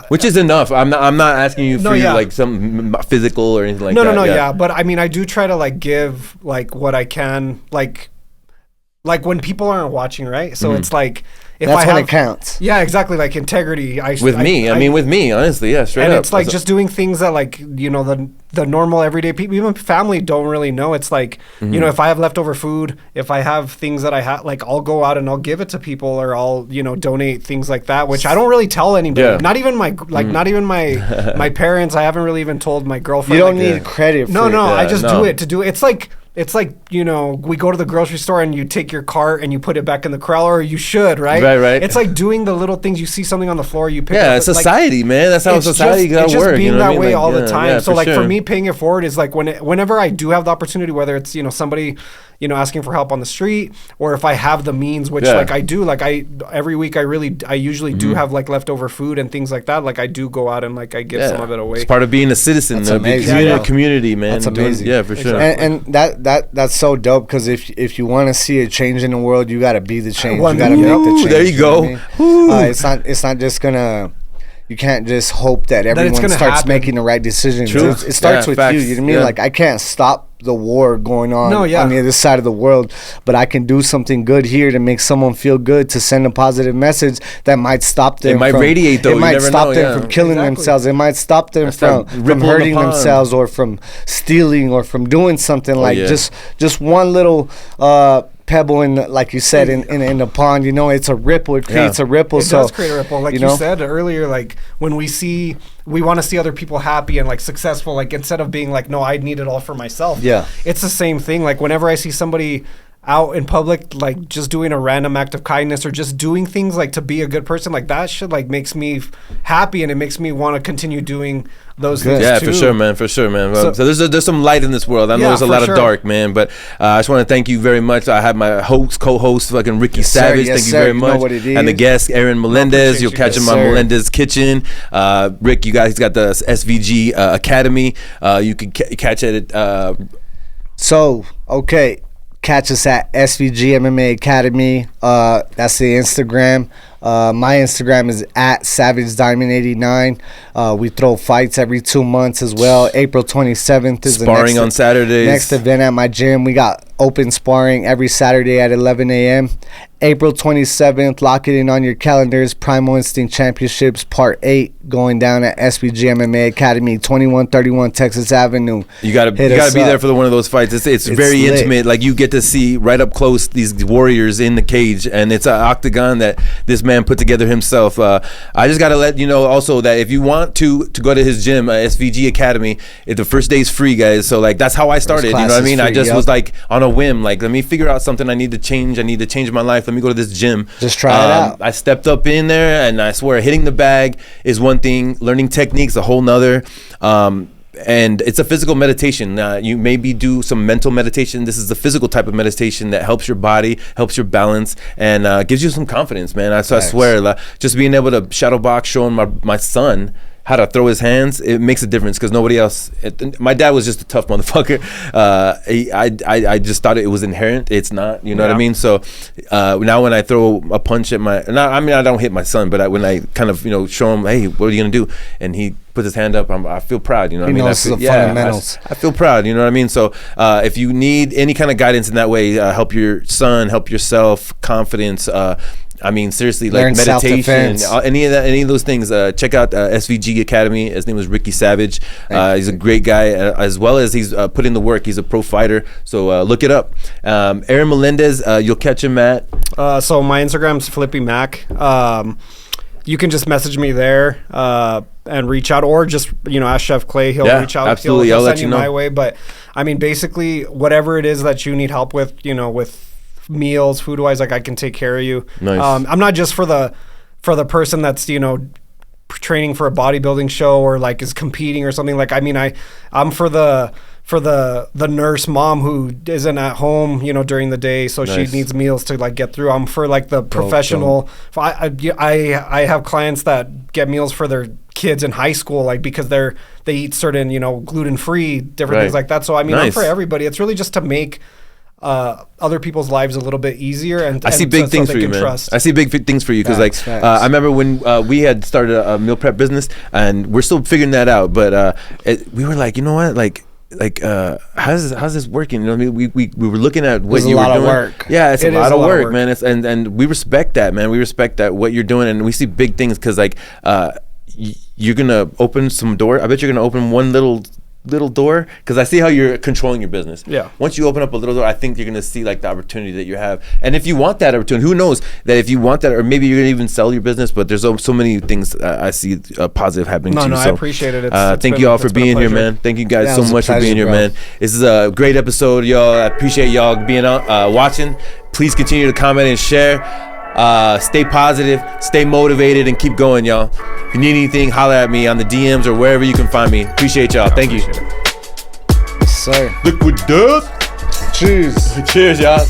which is enough. I'm not asking you for like some physical or anything like that. No, but I mean, I do try to like give like what I can, like when people aren't watching, right? So it's like that's when it counts. Yeah, exactly. Like integrity. With me, honestly, straight up. And it's like just doing things that like, you know, the normal everyday people, even family don't really know. It's like, you know, if I have leftover food, if I have things that I have, like I'll go out and I'll give it to people, or I'll, you know, donate things like that, which I don't really tell anybody. Yeah. Not even not even my parents. I haven't really even told my girlfriend. You don't need credit for it. No, I just do it to do it. It's like, you know, we go to the grocery store and you take your cart and you put it back in the corral, or you should, right? Right. It's like doing the little things. You see something on the floor, you pick it up. Yeah, society, man. That's how society gotta work. It's just being you know that way all the time. Yeah, so like for me, paying it forward is like whenever I do have the opportunity, whether it's, you know, somebody, you know, asking for help on the street, or if I have the means, which like I do, like every week I usually do have like leftover food and things like that. Like I do go out and like I give some of it away. It's part of being a citizen. That's amazing. Community, man. That's amazing. Yeah, for sure. And that's so dope, because if you want to see a change in the world, you got to be the change. You got to make the change. There you go. It's not just gonna. You can't just hope that everyone starts making the right decisions. It starts with facts. You know what I mean? Like I can't stop the war going on on the other side of the world, but I can do something good here to make someone feel good, to send a positive message that might stop them. It might radiate though. It might stop them from killing themselves. It might stop them from hurting themselves, or from stealing, or from doing something like just one little pebble in, like you said, in the pond. You know, it's a ripple. It creates a ripple. It does create a ripple. Like you said earlier, like when we want to see other people happy and like successful, like instead of being like, no, I need it all for myself. Yeah. It's the same thing. Like whenever I see somebody out in public, like just doing a random act of kindness or just doing things like to be a good person, like that shit like makes me happy, and it makes me want to continue doing those things yeah, too. for sure, man. So there's some light in this world. I know there's a lot of dark, man, but I just want to thank you very much. I have my co-host, fucking Ricky Savage. Thank you very much. And the guest, Aaron Melendez. You'll catch him on Melendez Kitchen. Rick, you guys got the SVG Academy. You can catch it at. Catch us at SVG MMA Academy. That's the Instagram. My Instagram is at SavageDiamond89. We throw fights every 2 months as well. April 27th is sparring on Saturdays. Next event at my gym. We got open sparring every Saturday at 11 a.m. April 27th, lock it in on your calendars. Primal Instinct Championships Part 8 going down at SVG MMA Academy, 2131 Texas Avenue. You gotta be there for one of those fights. It's very lit. Intimate. Like, you get to see right up close these warriors in the cage, and it's an octagon that this man put together himself. I just gotta let you know also that if you want to go to his gym, SVG Academy, the first day is free, guys. So like, that's how I started. You know what I mean? I just was like on a whim, like, let me figure out something I need to change. I need to change my life. Let me go to this gym. Just try it out. I stepped up in there, and I swear, hitting the bag is one thing. Learning techniques a whole nother. And it's a physical meditation. You maybe do some mental meditation. This is the physical type of meditation that helps your body, helps your balance, and gives you some confidence, man. I swear, just being able to shadow box, showing my son how to throw his hands, it makes a difference, because nobody else. My dad was just a tough motherfucker. I just thought it was inherent. It's not. You know what I mean? So now when I throw a punch at I don't hit my son, but when I kind of show him, hey, what are you gonna do? And he puts his hand up, I feel proud. You know what I mean? Fundamentals. I feel proud. You know what I mean? So if you need any kind of guidance in that way, help your son, help yourself, confidence. Seriously, like meditation, any of those things. Check out SVG Academy. His name is Ricky Savage. He's a great guy, as well as he's put in the work. He's a pro fighter, so look it up. Aaron Melendez, you'll catch him at. So my Instagram's Flippy Mac. You can just message me there and reach out, or just ask Chef Clay. He'll reach out. Absolutely, He'll send you my way. But basically, whatever it is that you need help with, with meals, food wise, like, I can take care of you. Nice. I'm not just for the person that's training for a bodybuilding show or like is competing or something. Like, I'm for the nurse mom who isn't at home during the day, so she needs meals to like get through. I'm for like the professional. I have clients that get meals for their kids in high school, like, because they eat certain gluten-free different things like that. So I'm for everybody. It's really just to make other people's lives a little bit easier, and I see big things for you, man. I see big things for you, because I remember when we had started a meal prep business, and we're still figuring that out, but we were like, you know what, how's this working? You know what I mean? We were looking at what you were doing. Work. Yeah, it's a lot of work, man. And we respect that, man. We respect that what you're doing, and we see big things, because you're gonna open some door. I bet you're gonna open one little door, because I see how you're controlling your business. Yeah. Once you open up a little door, I think you're gonna see like the opportunity that you have, and if you want that opportunity, who knows that if you want that, or maybe you're gonna even sell your business. But there's so many things I see positive happening to you. I appreciate it. Thank you all for being here, man. Thank you guys so much for being here, man. This is a great episode, y'all. I appreciate y'all being out watching. Please continue to comment and share. Stay positive, stay motivated, and keep going, y'all. If you need anything, holler at me on the DMs or wherever you can find me. Appreciate y'all. Thank you. Yes, sir. Liquid death. Cheers. Cheers, y'all.